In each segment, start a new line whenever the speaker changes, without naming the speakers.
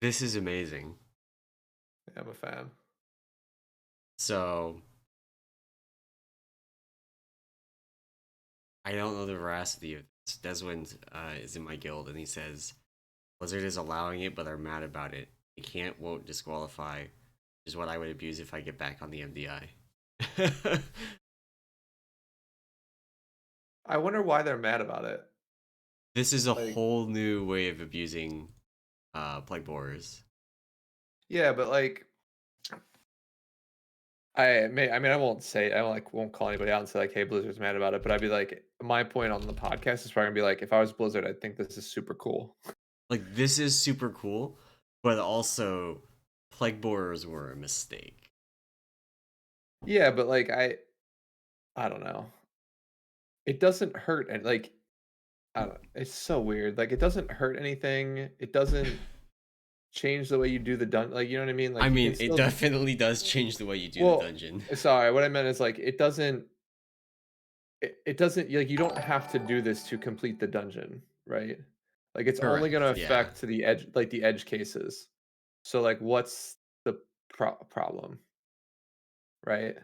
This is amazing.
Yeah, I'm a fan.
So I don't know the veracity of this. Desmond is in my guild, and he says Blizzard is allowing it, but they're mad about it. They can't, won't disqualify, which is what I would abuse if I get back on the MDI.
I wonder why they're mad about it.
This is a
Like,
whole new way of abusing Plagueborers.
yeah, but like, I mean, I won't say, I won't call anybody out and say like, "Hey, Blizzard's mad about it," but I'd be like, my point on the podcast is probably gonna be like, if I was Blizzard, I'd think this is super cool.
Like, this is super cool, but also Plagueborers were a mistake.
Yeah, but like, I don't know. It doesn't hurt, and like, I don't. It's so weird. Like, it doesn't hurt anything. It doesn't change the way you do the like, you know what I mean?
I
Like, you can
mean, it
still.
definitely does change the way you do the
Well,
dungeon.
sorry, what I meant is like, it doesn't. It doesn't like you don't have to do this to complete the dungeon, right? Like it's only going to
Correct, yeah.
affect the edge, like the edge cases. So like, what's the problem, right?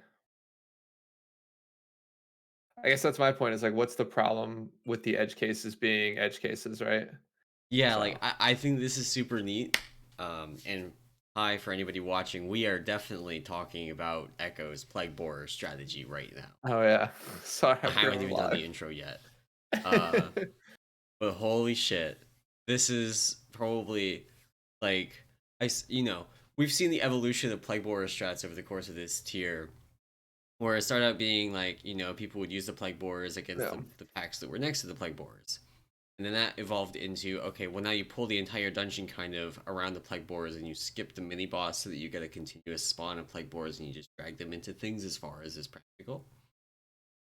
I guess that's my point. Is like, what's the problem with the edge cases being edge cases, right?
Yeah, like
So
I think this is super neat. And hi for anybody watching. We are definitely talking about Echo's Plagueborer strategy right now.
oh yeah, sorry,
I
I forgot
haven't
we're
even done the
live.
intro yet. Uh, but holy shit, this is probably like you know, we've seen the evolution of Plagueborer strats over the course of this tier, where it started out being like, people would use the Plagueborers against
Yeah,
the packs that were next to the Plagueborers. And then that evolved into, okay, well, now you pull the entire dungeon kind of around the Plagueborers and you skip the mini boss so that you get a continuous spawn of Plagueborers and you just drag them into things as far as is practical.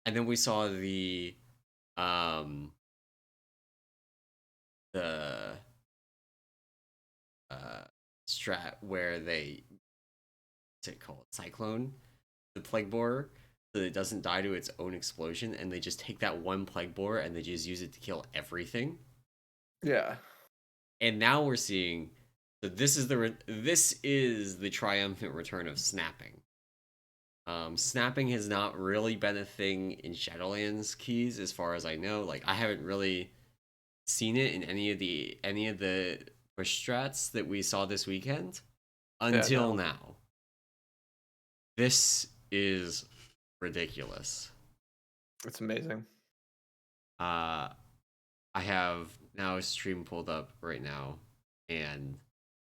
And then we saw um the uh strat where what's it called? Cyclone the Plagueborer so that it doesn't die to its own explosion, and they just take that one Plagueborer and they just use it to kill everything.
yeah,
And now we're seeing, so this is the triumphant return of snapping. Snapping has not really been a thing in Shadowlands keys as far as I know. Like, I haven't really seen it in any of the push strats that we saw this weekend
yeah.
until
No,
now. This is ridiculous.
it's amazing.
Uh, I have now a stream pulled up right now, and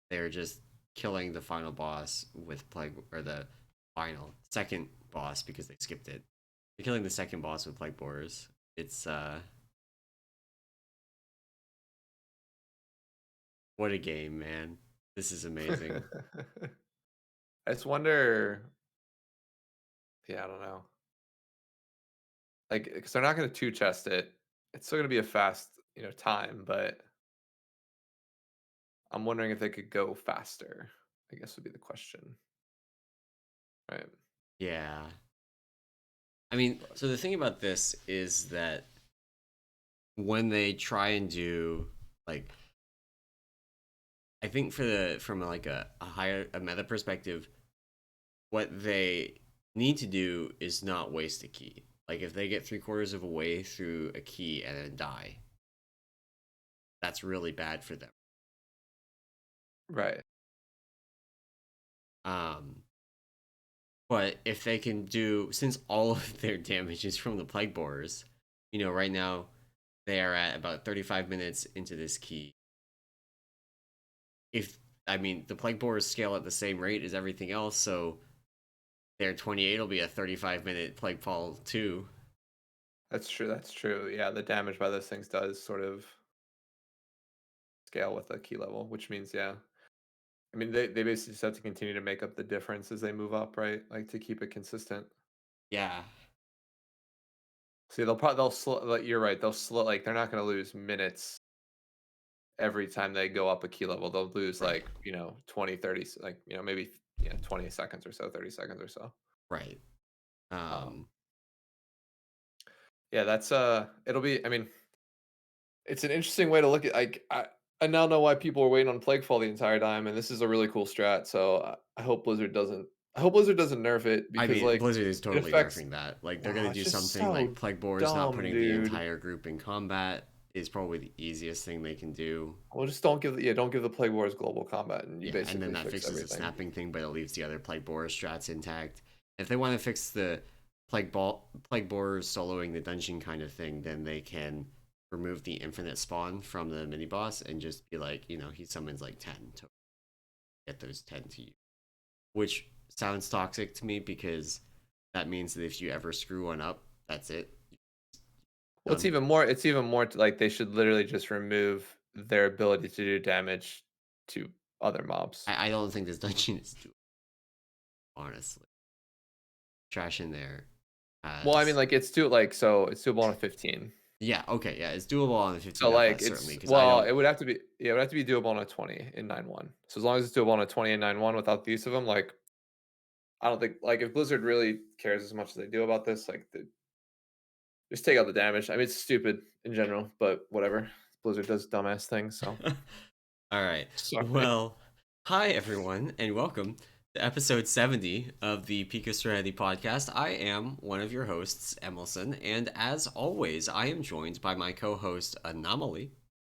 they're just killing the final boss with plague, or the final second boss because they skipped it. They're killing the second boss with Plagueborers. It's what a game, man. This is amazing.
I just wonder. Yeah, I don't know. Like, because they're not going to two chest it. It's still going to be a fast, time, but I'm wondering if they could go faster. I guess would be the question, right?
Yeah. I mean,
But
so the thing about this is that when they try and do, like, I think from like a higher a meta perspective, what they need to do is not waste a key. Like, if they get 3/4 of a way through a key and then die, that's really bad for them.
right,
Um, but if they can do, since all of their damage is from the Plagueborers, right now they are at about 35 minutes into this key. If I mean, the Plagueborers scale at the same rate as everything else, so their 28 will be a 35-minute Plaguefall too.
that's true. That's true. Yeah, the damage by those things does sort of scale with the key level, which means yeah. I mean, they basically just have to continue to make up the difference as they move up, right? Like to keep it consistent.
Yeah,
See, they'll slow. Like, you're right. They'll slow. Like they're not going to lose minutes every time they go up a key level. They'll lose
right,
like 20, 30, like maybe 20 seconds or so, 30 seconds or so.
right.
Um,
Um,
yeah, that's it'll be. I mean, it's an interesting way to look at. Like, I now know why people were waiting on Plaguefall the entire time, and this is a really cool strat. So I hope Blizzard doesn't. I hope Blizzard doesn't nerf it
I
because
mean,
like
Blizzard is
it
totally
affects.
nerfing that. Like, they're
Oh,
gonna
it's
do
just
something like
so
Plagueborers not
dumb,
putting the
dude.
entire group in combat is probably the easiest thing they can do.
Well, just don't give the Plague Wars global combat, and you
Yeah, and then
basically
that
fix
fixes the
everything.
snapping thing, but it leaves the other Plagueborer strats intact. If they want to fix the Plagueborers soloing the dungeon kind of thing, then they can remove the infinite spawn from the mini boss and just be like, he summons like 10 to get those 10 to you. Which sounds toxic to me because that means that if you ever screw one up, that's it.
Well,
Done.
it's even more like they should literally just remove their ability to do damage to other mobs.
I don't think this dungeon is doable, honestly. Trash in there
Well, I mean,
has.
like it's do like so it's doable on a 15.
Yeah, okay, yeah, it's doable on the
So
15 of
like
that, certainly,
it's
because I
well,
don't.
it would have to be yeah, it would have to be doable on a 20 in 9-1. So as long as it's doable on a 20 in 9-1 without the use of them, like I don't think like if Blizzard really cares as much as they do about this, like just take out the damage. I mean, it's stupid in general, but whatever. Blizzard does dumbass things, so
All right.
sorry.
Well, hi everyone, and welcome to episode 70 of the Pika Serenity podcast. I am one of your hosts, emallson, and as always, I am joined by my co-host Anomoly.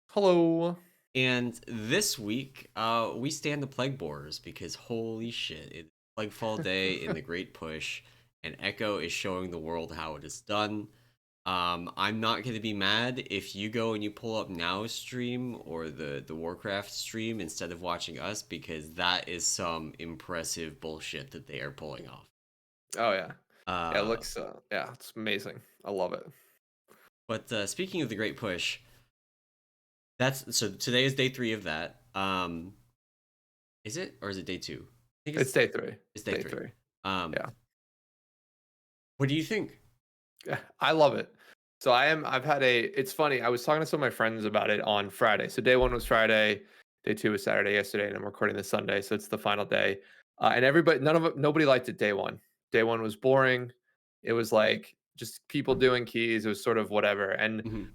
Hello.
And this week, we stand the Plagueborers because holy shit, it's Plaguefall Day in the Great Push, and Echo is showing the world how it is done. I'm not going to be mad if you go and you pull up Now's stream or the Warcraft stream instead of watching us, because that is some impressive bullshit that they are pulling off.
Oh yeah. Yeah, it
Uh,
looks yeah, it's amazing. I love it.
but speaking of the Great Push, that's so today is day 3 of that. Is it, or is it day 2? I think
It's day 3.
it's
It's
day
day
3.
3.
Um,
Yeah.
what do you think?
Yeah, I love it. So I've had a it's funny, I was talking to some of my friends about it on Friday. So day 1 was Friday, day 2 was Saturday yesterday, and I'm recording this Sunday, so it's the final day. And everybody nobody liked it day 1. Day 1 was boring. It was like just people doing keys, it was sort of whatever. And
Mhm.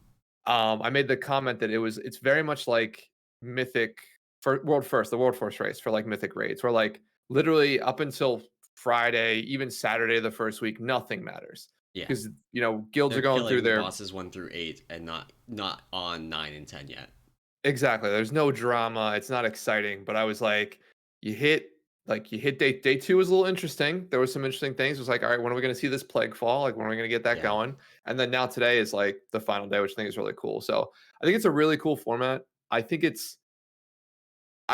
I made the comment that it's very much like Mythic for World First, the World First race for like Mythic raids, where like literally up until Friday, even Saturday of the first week, nothing matters
Yeah,
because guilds are
they're
going through
killing
their
bosses 1 through 8 and not on 9 and 10 yet.
exactly. There's no drama. It's not exciting. But I was like, you hit you hit day 2 was a little interesting. There was some interesting things. It was like, all right, when are we going to see this plague fall? Like, when are we going to get that
Yeah,
going? And then now today is like the final day, which I think is really cool. So I think it's a really cool format. I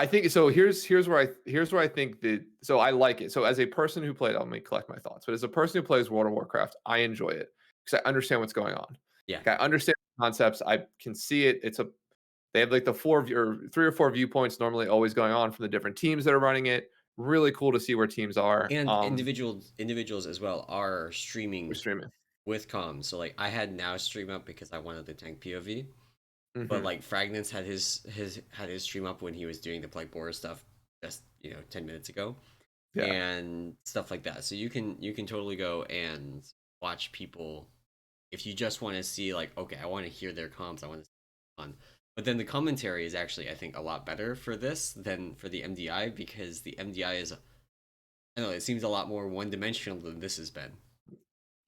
think so. Here's where I think that so I like it. So as a person who played, let me collect my thoughts. But as a person who plays World of Warcraft, I enjoy it because I understand what's going on.
yeah.
Like, I understand the concepts. I can see it. They have like the 3 or 4 viewpoints normally always going on from the different teams that are running it. Really cool to see where teams are.
And individuals as well are
We're
streaming
streaming.
with comms. So like I had Now stream up because I wanted the tank POV, but
Hmm.
like Fragments had his stream up when he was doing the Plagueborer stuff just 10 minutes ago,
Yeah.
and stuff like that. So you can totally go and watch people if you just want to see like, okay, I want to hear their comms, I want to see on. But then the commentary is actually, I think, a lot better for this than for the MDI, because the MDI is, I don't know, it seems a lot more one dimensional than this has been.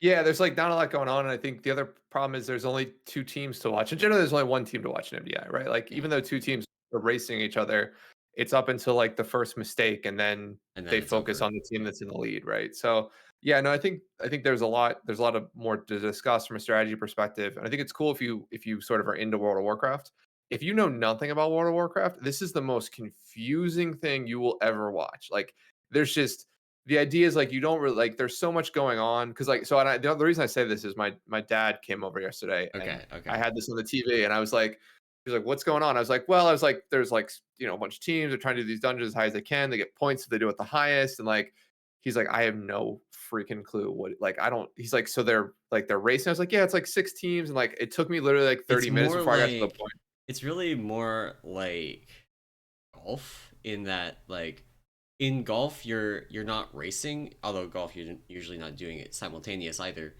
Yeah, there's like not a lot going on, and I think the other problem is there's only 2 teams to watch. In general, there's only 1 team to watch in MDI, right? Like
Yeah,
even though 2 teams are racing each other, it's up until like the first mistake, and then
and then
they
it's
focus
over.
on the team that's in the lead, right? So yeah, no, I think there's a lot of more to discuss from a strategy perspective, and I think it's cool if you sort of are into World of Warcraft. If you know nothing about World of Warcraft, this is the most confusing thing you will ever watch. Like there's just the idea is like you don't really like there's so much going on because like so and the reason I say this is my dad came over yesterday and
Okay,
I
okay.
had this on the TV and I was like he was like what's going on? I was like well I was like there's like a bunch of teams they're trying to do these dungeons as high as they can, they get points if they do it the highest, and like he's like I have no freaking clue what like I don't he's like so they're racing. I was like yeah it's like 6 teams, and like it took me literally like
It's
30 minutes
more
before I got to the
like,
point.
it's really more like golf in that, like, in golf you're not racing, although golf you're usually not doing it simultaneous either.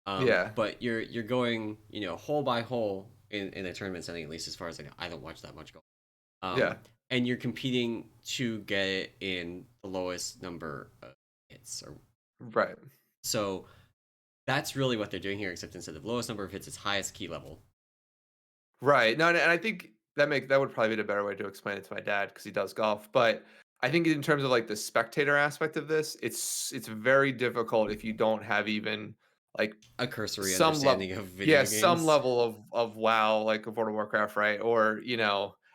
Yeah.
But you're going hole by hole in a tournament setting, at least as far as I know. I don't watch that much golf. Um,
Yeah.
and you're competing to get it in the lowest number of hits. Or
Right.
so that's really what they're doing here, except instead of lowest number of hits, it's highest key level.
Right. No, and I think that would probably be the better way to explain it to my dad because he does golf. But I think in terms of like the spectator aspect of this, it's very difficult if you don't have even like
A cursory
some level,
understanding of
yeah,
video
some
games.
level of WoW, like of World of Warcraft, right? Or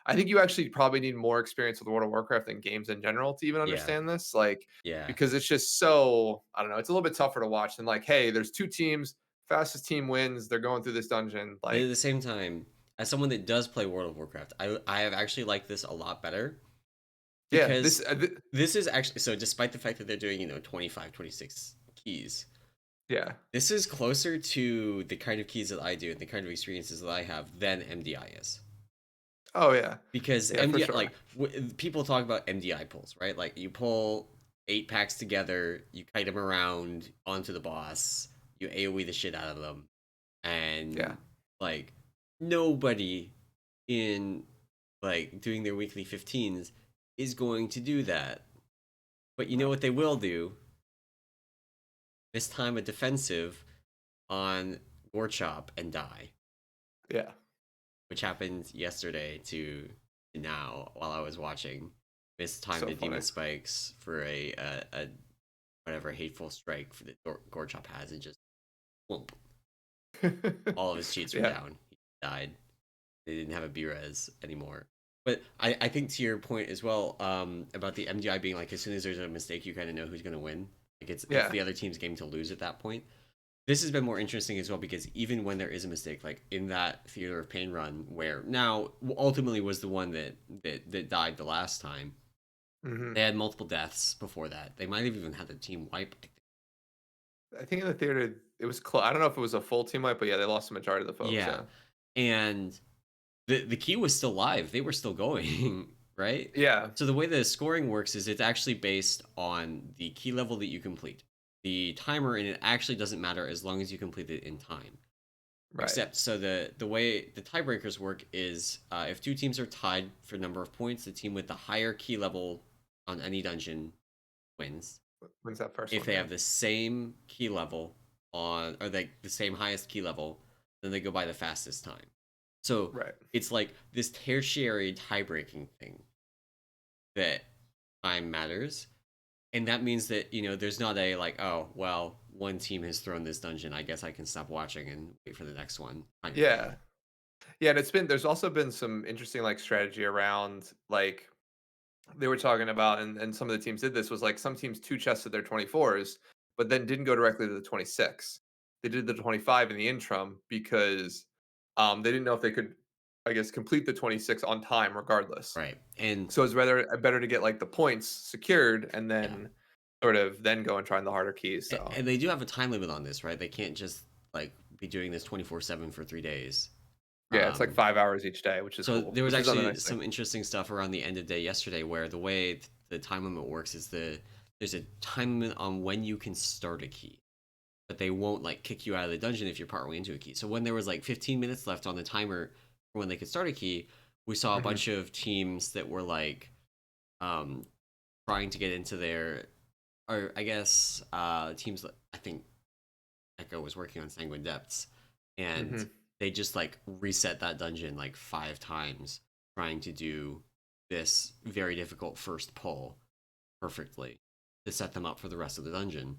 I think you actually probably need more experience with World of Warcraft than games in general to even
Yeah,
understand this. Like
yeah.
because it's just so I don't know, it's a little bit tougher to watch than like, hey, there's two teams, fastest team wins, they're going through this dungeon.
But at
Like,
the same time, as someone that does play World of Warcraft, I have actually liked this a lot better
yeah,
because this is actually so despite the fact that they're doing, 25, 26 keys,
yeah.
this is closer to the kind of keys that I do and the kind of experiences that I have than MDI is.
Oh yeah.
Because
Yeah, for
MDI,
sure.
like people talk about MDI pulls, right? Like you pull 8 packs together, you kite them around onto the boss, you AoE the shit out of them,
Yeah.
and like nobody in like doing their weekly 15s is going to do that. But you know
No.
what they will do? This time a defensive on Gore Chop and die,
Yeah.
which happened yesterday to now while I was watching. Missed time
So
the demon
funny.
spikes for a whatever hateful strike for the Gore Chop has, and just whoomp, all of his cheats were
Yeah.
down. He died. They didn't have a B-res anymore. But I think to your point as well, about the MDI being like as soon as there's a mistake, you kind of know who's going to win. Like it's
Yeah.
the other team's game to lose at that point. This has been more interesting as well because even when there is a mistake, like in that Theater of Pain run, where now ultimately was the one that died the last time,
Hmm.
they had multiple deaths before that. They might have even had the team wipe. I think.
I think in the theater it was close. I don't know if it was a full team wipe, but yeah, they lost the majority of the folks.
Yeah,
Yeah.
and the key was still live. They were still going, right?
Yeah.
So the way the scoring works is it's actually based on the key level that you complete. The timer in it actually doesn't matter as long as you complete it in time.
Right.
Except so the way the tiebreakers work is if two teams are tied for number of points, the team with the higher key level on any dungeon wins.
When's that first
If
one?
they
Yeah.
have the same key level on or the same highest key level, then they go by the fastest time. So
Right.
it's like this tertiary tie-breaking thing that time matters. And that means that, there's not a like, oh, well, one team has thrown this dungeon. I guess I can stop watching and wait for the next one kind of thing.
Yeah. Yeah, and there's also been some interesting like strategy around like they were talking about and some of the teams did this was like some teams two chested their 24s, but then didn't go directly to the 26. They did the 25 in the interim because they didn't know if they could, I guess, complete the 26 on time regardless.
Right. And
So it's better to get like the points secured and
yeah.
then sort of then go and try the harder keys. So
And they do have a time limit on this, right? They can't just like be doing this 24/7 for 3 days.
yeah, it's like
Um
5 hours each day, which is
so
cool,
there was
which is another
actually
nice thing.
some interesting stuff around the end of day yesterday where the way the time limit works is there's a time limit on when you can start a key. But they won't like kick you out of the dungeon if you're partway into a key. So when there was like 15 minutes left on the timer for when they could start a key, we saw a
Hmm.
bunch of teams that were like um trying to get into their or I guess teams that I think Echo was working on Sanguine Depths and
Hmm.
they just like reset that dungeon like 5 times trying to do this very difficult first pull perfectly to set them up for the rest of the dungeon.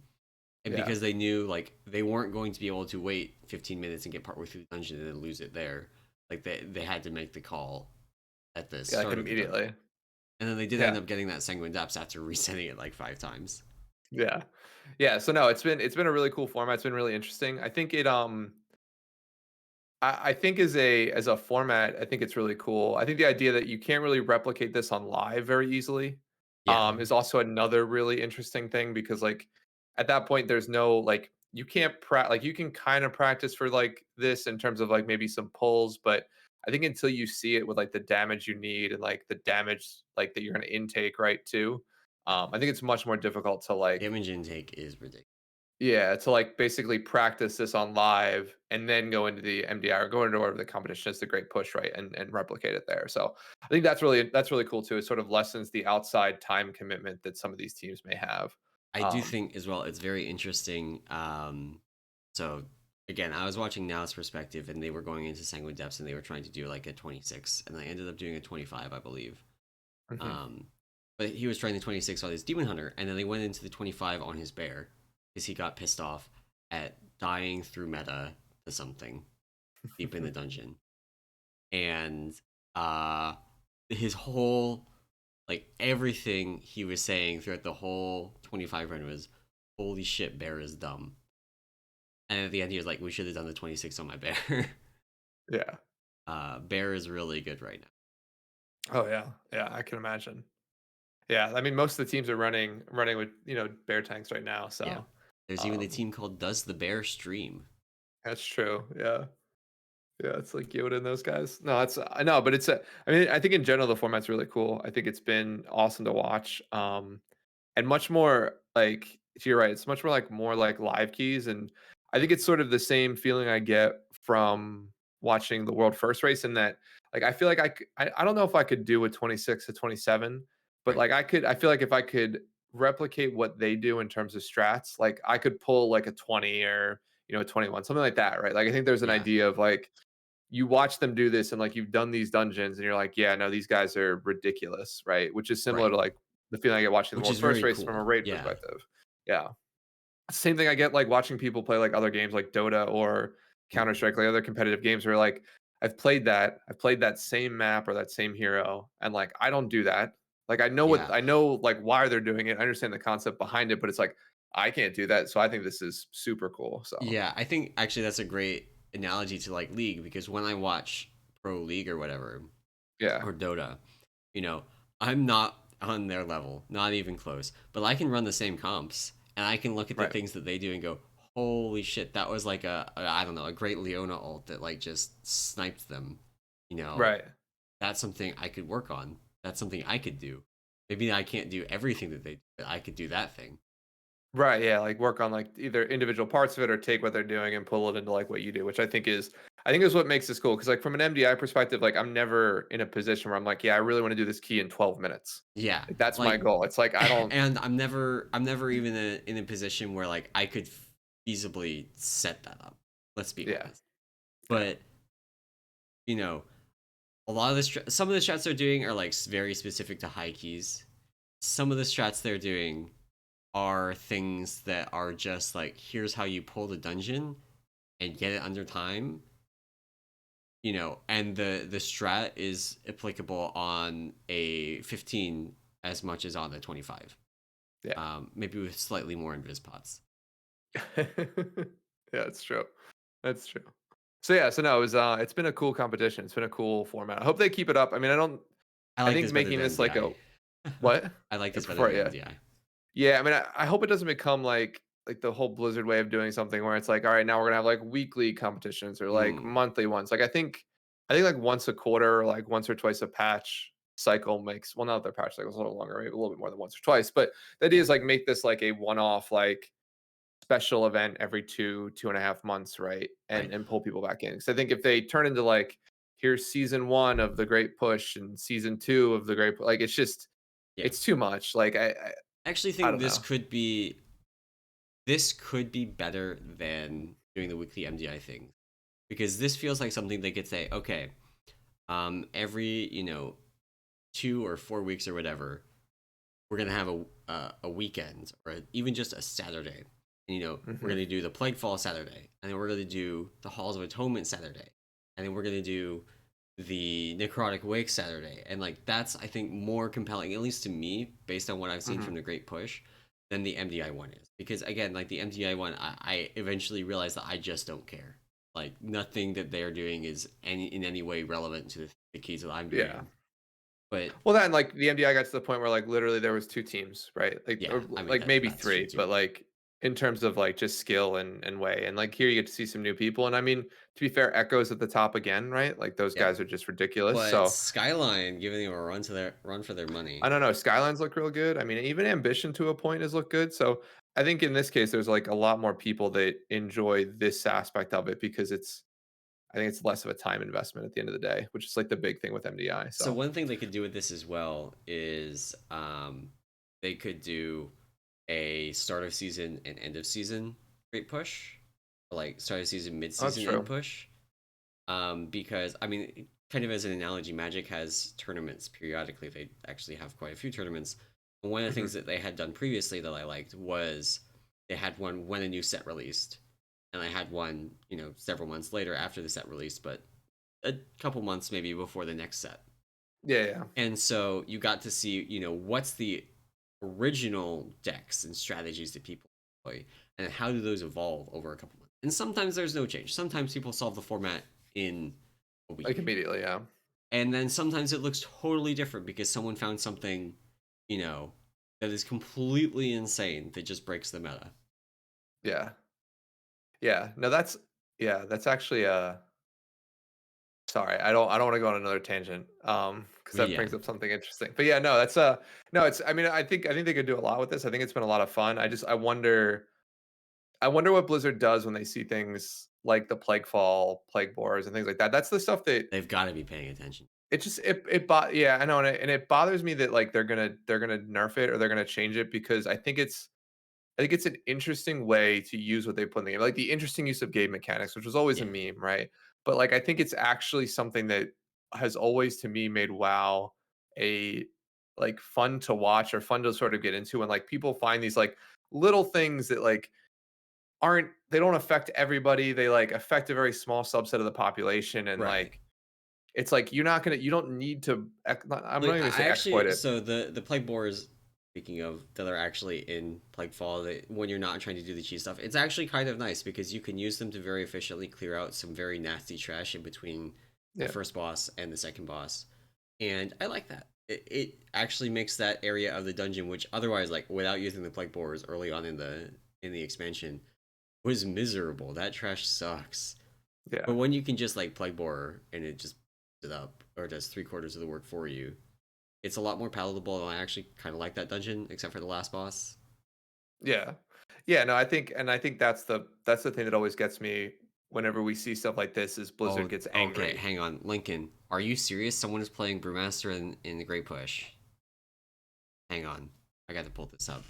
And
Yeah.
because they knew like they weren't going to be able to wait 15 minutes and get partway through the dungeon and then lose it there, like they had to make the call at the
Yeah, like
start of the dungeon.
immediately.
And then they did end
Yeah.
up getting that Sanguine Depths after resetting it like 5 times.
Yeah. Yeah, so no, it's been a really cool format, it's been really interesting. I think I think as a format, I think it's really cool. I think the idea that you can't really replicate this on live very easily,
Yeah.
is also another really interesting thing because, like, at that point, there's no, like you can't like, you can kinda practice for, like, this in terms of, like, maybe some pulls, but I think until you see it with, like, the damage you need and, like, the damage, like, that you're gonna intake, right, too, I think it's much more difficult to, like
Damage intake is ridiculous.
Yeah, to, like, basically practice this on live and then go into the MDI or go into whatever the competition is, the great push, right, and replicate it there. So, I think that's really cool too. It sort of lessens the outside time commitment that some of these teams may have.
I do
Um
think as well it's very interesting. So again, I was watching Now's perspective, and they were going into Sanguine Depths, and they were trying to do like a 26, and they ended up doing a 25, I believe.
Mhm.
Um, but he was trying the 26 on his Demon Hunter, and then they went into the 25 on his Bear because he got pissed off at dying through meta to something deep in the dungeon, and uh, his whole like everything he was saying throughout the whole 25 run was, "Holy shit, Bear is dumb." And at the end, he was like, "We should have done the 26 on my Bear."
Yeah.
Bear is really good right now.
Oh, yeah. Yeah, I can imagine. Yeah, I mean, most of the teams are running with, bear tanks right now,
Yeah.
so,
There's even a
um,
team called Does the Bear Stream?
that's true, yeah. Yeah, it's like Yoda and those guys. No, it's I know, but I mean, I think in general the format's really cool. I think it's been awesome to watch. And much more like you're right, it's much more like live keys. And I think it's sort of the same feeling I get from watching the world first race in that like I feel like I don't know if I could do a 26 to 27, but
Right.
like I feel like if I could replicate what they do in terms of strats, like I could pull like a 20 or a 21, something like that, right? Like I think there's an
Yeah.
idea of like you watch them do this and like you've done these dungeons and you're like, yeah, no, these guys are ridiculous, right? Which is similar
Right.
to like the feeling I get watching the
Which
world
is
first
very
race from a
cool.
raid
Yeah.
perspective. Yeah. Same thing I get like watching people play like other games like Dota or Counter
Mhm.
Strike, like other competitive games where like I've played that same map or that same hero, and like I don't do that. Like
Yeah.
I know like why they're doing it. I understand the concept behind it, but it's like I can't do that. So I think this is super cool. So
Yeah. I think actually that's a great analogy to like League, because when I watch Pro League or whatever,
yeah.
or Dota, you know, I'm not on their level, not even close, but I can run the same comps, and I can look at the
Right.
things that they do and go, "Holy shit, that was like I don't know, a great Leona ult that like just sniped them." You know,
Right.
that's something I could work on. That's something I could do. Maybe I can't do everything that they do, but I could do that thing.
Right, yeah, like work on like either individual parts of it or take what they're doing and pull it into like what you do, which I think is what makes this cool. Because like from an MDI perspective, like I'm never in a position where I'm like, yeah, I really want to do this key in 12 minutes.
Yeah,
Like that's my
like,
goal. It's like I don't
and I'm never even in a position where like I could feasibly set that up. Let's be
yeah,
honest.
yeah.
But you know, a lot of some of the strats they're doing are like very specific to high keys. Some of the strats they're doing are things that are just like, here's how you pull the dungeon and get it under time. And the strat is applicable on a 15 as much as on the 25.
Yeah.
Maybe with slightly more invis pots.
Yeah, it's true. That's true. So yeah, so no, it's been a cool competition. It's been a cool format. I hope they keep it up. I mean,
I
I
like
think
this better
making
than
this like
MDI.
a what?
I like
I
this better
prefer it,
than
yeah.
MDI.
Yeah, I mean, I hope it doesn't become like the whole Blizzard way of doing something where it's like, all right, now we're gonna have like weekly competitions or like
Mm,
monthly ones. Like I think like once a quarter or like once or twice a patch cycle makes well not their patch cycle's a little longer, maybe a little bit more than once or twice. But the idea
yeah,
is like make this like a one-off like special event every 2.5 months, right?
right.
And pull people back in. Because I think if they turn into like here's season one of the Great Push and season two of the Great like
Yeah.
it's too much. Like
I actually
I
think
don't know.
this could be better than doing the weekly MDI thing, because this feels like something they could say, okay, every 2 or 4 weeks or whatever, we're gonna have a weekend, or even just a Saturday. And, we're
Mhm.
gonna do the Plaguefall Saturday, and then we're gonna do the Halls of Atonement Saturday, and then we're gonna do the Necrotic Wake Saturday. And like that's, I think, more compelling, at least to me, based on what I've seen
Mhm.
from the Great Push, than the MDI one is. Because again, like the MDI one, I eventually realized that I just don't care. Like nothing that they're doing is in any way relevant to the keys that I'm
Yeah.
doing. But
Well, then, like, the MDI got to the point where, like, literally there was 2 teams, right? Like,
yeah,
or,
I mean
like, maybe
that's true
3,
too.
but, like, in terms of, like, just skill and way, and, like, here you get to see some new people, and I mean, to be fair, Echo's at the top again, right? Like, those
Yeah.
guys are just ridiculous,
But
so,
Skyline giving them a run for their money.
I don't know, Skylines look real good, I mean, even Ambition to a point has looked good, so I think in this case, there's like a lot more people that enjoy this aspect of it because I think it's less of a time investment at the end of the day, which is like the big thing with MDI.
So
So
one thing they could do with this as well is they could do a start of season and end of season great push, or like start of season, mid
that's
season, end
true.
push. Because I mean, kind of as an analogy, Magic has tournaments periodically. They actually have quite a few tournaments. And one of the
Hmm.
things that they had done previously that I liked was they had one when a new set released, and I had one, several months later after the set released, but a couple months maybe before the next set.
Yeah, yeah,
And so you got to see, what's the original decks and strategies that people play, and how do those evolve over a couple months. And sometimes there's no change. Sometimes people solve the format in a
like
week.
immediately. Yeah,
And then sometimes it looks totally different because someone found something, you know, that is completely insane that just breaks the meta.
yeah, yeah. No, that's actually sorry, I don't want to go on another tangent, because that
Yeah,
brings up something interesting. But yeah, no, that's no, it's. I mean, I think they could do a lot with this. I think it's been a lot of fun. I wonder what Blizzard does when they see things like the Plaguefall, Plagueborers, and things like that. That's the stuff that
they've got to be paying attention.
it just yeah, I know, and it bothers me that like they're gonna nerf it or they're gonna change it because I think it's an interesting way to use what they put in the game, like the interesting use of game mechanics, which was always a
Yeah,
meme, right? But like I think it's actually something that has always to me made WoW a like fun to watch or fun to sort of get into, and like people find these like little things that like aren't they don't affect everybody. They like affect a very small subset of the population, and
right.
like it's like you don't need to. I'm not
Like
even gonna
I
say exploit
actually,
it.
so the Plagueborers, speaking of that are actually in Plaguefall, that when you're not trying to do the cheese stuff, it's actually kind of nice because you can use them to very efficiently clear out some very nasty trash in between the
Yeah,
first boss and the second boss, and I like that. It actually makes that area of the dungeon, which otherwise, like without using the Plagueborers early on in the expansion, was miserable. That trash sucks.
yeah,
But when you can just like Plagueborer and it just it up or does three-quarters of the work for you, it's a lot more palatable, and I actually kind of like that dungeon, except for the last boss.
yeah, yeah. No, I think that's the thing that always gets me whenever we see stuff like this is Blizzard
Oh,
gets
okay.
angry.
Hang on, Lincoln. Are you serious? Someone is playing Brewmaster in the Great Push. Hang on, I got to pull this up.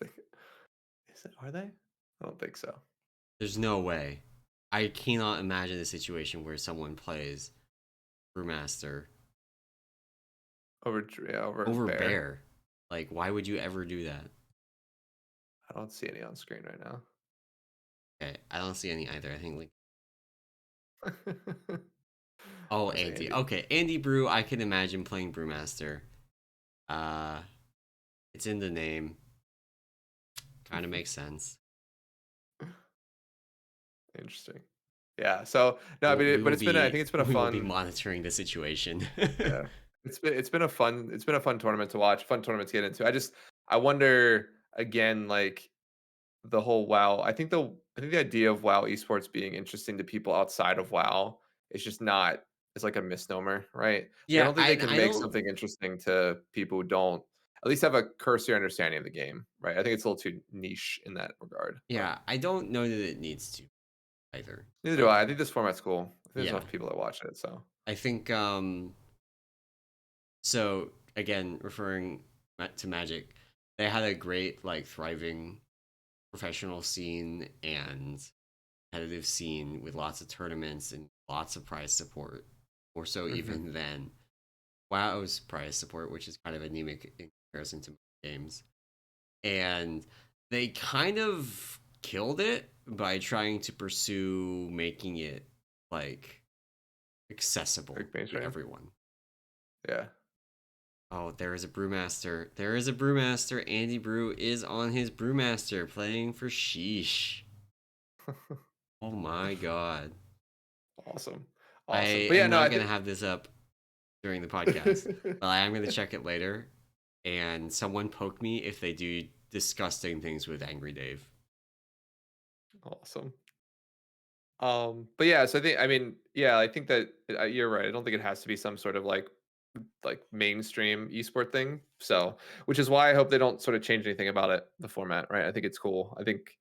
Is it? Are they? I don't think so.
There's no way. I cannot imagine a situation where someone plays Brewmaster
Yeah, over
over
Bear.
Bear. Like, why would you ever do that?
I don't see any on screen right now.
Okay, I don't see any either. I think like, oh,
Where's
Andy.
Andy?
Okay, Andy Brew. I can imagine playing Brewmaster. Uh, it's in the name. Kind of makes sense.
Interesting. Yeah. So no, I mean,
We
but
will
it's been. I
be
think it's been a
we will be
fun.
monitoring the situation.
Yeah. It's been a fun tournament to watch, fun tournament to get into. I wonder again, like the whole WoW. I think the idea of WoW esports being interesting to people outside of WoW is just not it's like a misnomer, right? Like, I
Yeah,
don't think they can
I
make
don't.
something interesting to people who don't at least have a cursory understanding of the game, right? I think it's a little too niche in that regard. But
Yeah, I don't know that it needs to either.
neither do
Like,
I. I think this format's cool. I think there's
yeah,
enough people that watch it, so
I think. So again, referring to Magic, they had a great like thriving professional scene and competitive scene with lots of tournaments and lots of prize support. More so
mhm.
even than WoW's prize support, which is kind of anemic in comparison to games. And they kind of killed it by trying to pursue making it like accessible
Big
to
mainstream.
everyone.
Yeah.
Oh, there is a brewmaster. There is a brewmaster. Andy Brew is on his brewmaster playing for Sheesh. Oh my god.
Awesome.
I
Awesome. But yeah,
am
no,
not
I
going to
think
have this up during the podcast, but I am going to check it later. And someone poke me if they do disgusting things with Angry Dave.
awesome. But yeah, so I think I mean, yeah, I think that you're right. I don't think it has to be some sort of like like mainstream esport thing. So, which is why I hope they don't sort of change anything about it, the format, right? I think it's cool. I think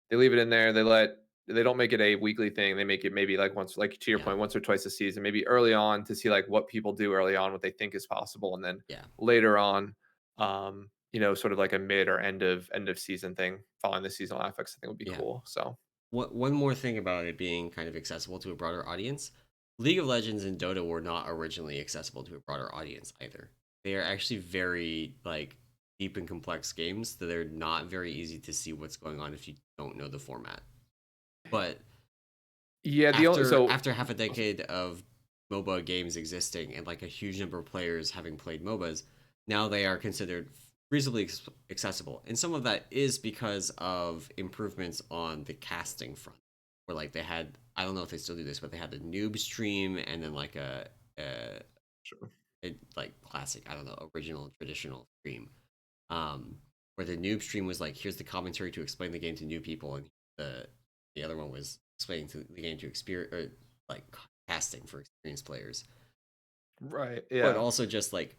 they leave it in there. They don't make it a weekly thing. They make it maybe like once, like to your
Yeah.
point, once or twice a season, maybe early on to see like what people do early on, what they think is possible, and then
Yeah.
later on, sort of like a mid or end of season thing following the seasonal affix. I think would be
Yeah.
cool. So
One more thing about it being kind of accessible to a broader audience. League of Legends and Dota were not originally accessible to a broader audience either. They are actually very like deep and complex games that are not very easy to see what's going on if you don't know the format. But
yeah, the only
after half a decade of MOBA games existing and like a huge number of players having played MOBAs, now they are considered reasonably accessible. And some of that is because of improvements on the casting front. Where like they had, I don't know if they still do this, but they had the noob stream and then like a,
sure.
a like classic, I don't know, original traditional stream. Where the noob stream was like, here's the commentary to explain the game to new people, and the other one was explaining to the game to experience or like casting for experienced players.
Right.
But
Yeah.
also just like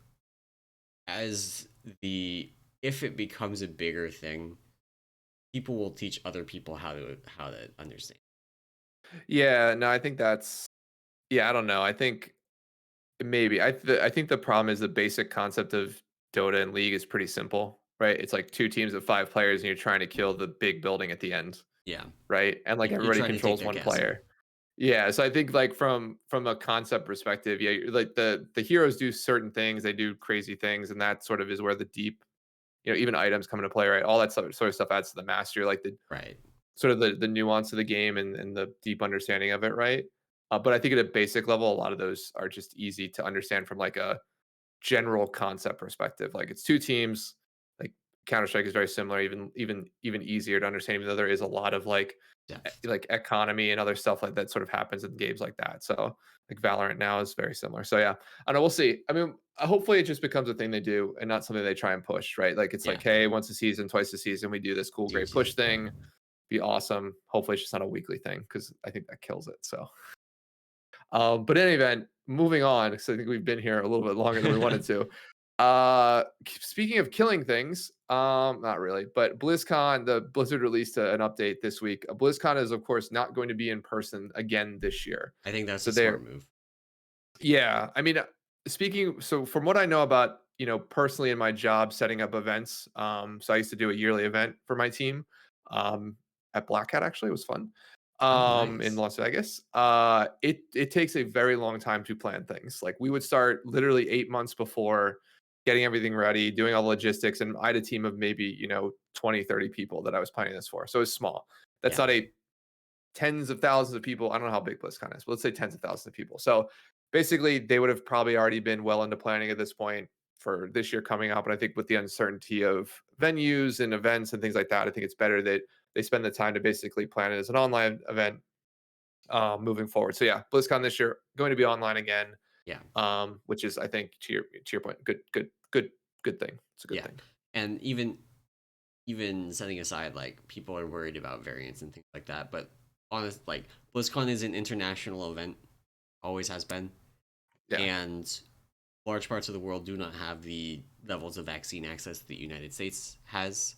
as the if it becomes a bigger thing, people will teach other people how to understand.
Yeah. No, I think that's yeah. I don't know. I think maybe I think the problem is the basic concept of Dota and League is pretty simple, right? It's like two teams of 5 players, and you're trying to kill the big building at the end,
Yeah,
right? And like
you
everybody
try to take
controls
their
one
castle.
player. Yeah, so I think like from a concept perspective, yeah, like the heroes do certain things, they do crazy things, and that sort of is where the deep, even items come into play, right? All that sort of stuff adds to the mastery, like the
Right.
sort of the nuance of the game and the deep understanding of it, right? But I think at a basic level, a lot of those are just easy to understand from like a general concept perspective. Like it's two teams. Like Counter Strike is very similar, even easier to understand, even though there is a lot of
Depth.
like economy and other stuff like that sort of happens in games like that. So like Valorant now is very similar. So yeah, I know we'll see. I mean, hopefully it just becomes a thing they do and not something they try and push, right? Like it's
Yeah.
like, hey, once a season, twice a season, we do this cool, great
Seriously.
push thing. Be awesome. Hopefully it's just not a weekly thing because I think that kills it. So but in any event, moving on, because I think we've been here a little bit longer than we wanted to. Speaking of killing things, not really, but BlizzCon, the Blizzard released an update this week. BlizzCon is, of course, not going to be in person again this year.
I think that's
So
a smart
they're,
move.
yeah, I mean, so from what I know about, personally in my job setting up events, so I used to do a yearly event for my team, um, at Black Hat, actually. It was fun.
Oh,
In
nice.
Las Vegas. It takes a very long time to plan things. Like we would start literally 8 months before getting everything ready, doing all the logistics, and I had a team of maybe, 20, 30 people that I was planning this for. So it's small. That's
Yeah.
not a tens of thousands of people. I don't know how big BlizzCon is, but let's say tens of thousands of people. So basically, they would have probably already been well into planning at this point for this year coming up. But I think with the uncertainty of venues and events and things like that, I think it's better that they spend the time to basically plan it as an online event moving forward. So yeah, BlizzCon this year going to be online again,
Yeah.
which is I think to your point, good thing. It's a good
Yeah.
thing.
And even setting aside like people are worried about variants and things like that, but honest like BlizzCon is an international event, always has been,
Yeah.
and large parts of the world do not have the levels of vaccine access that the United States has.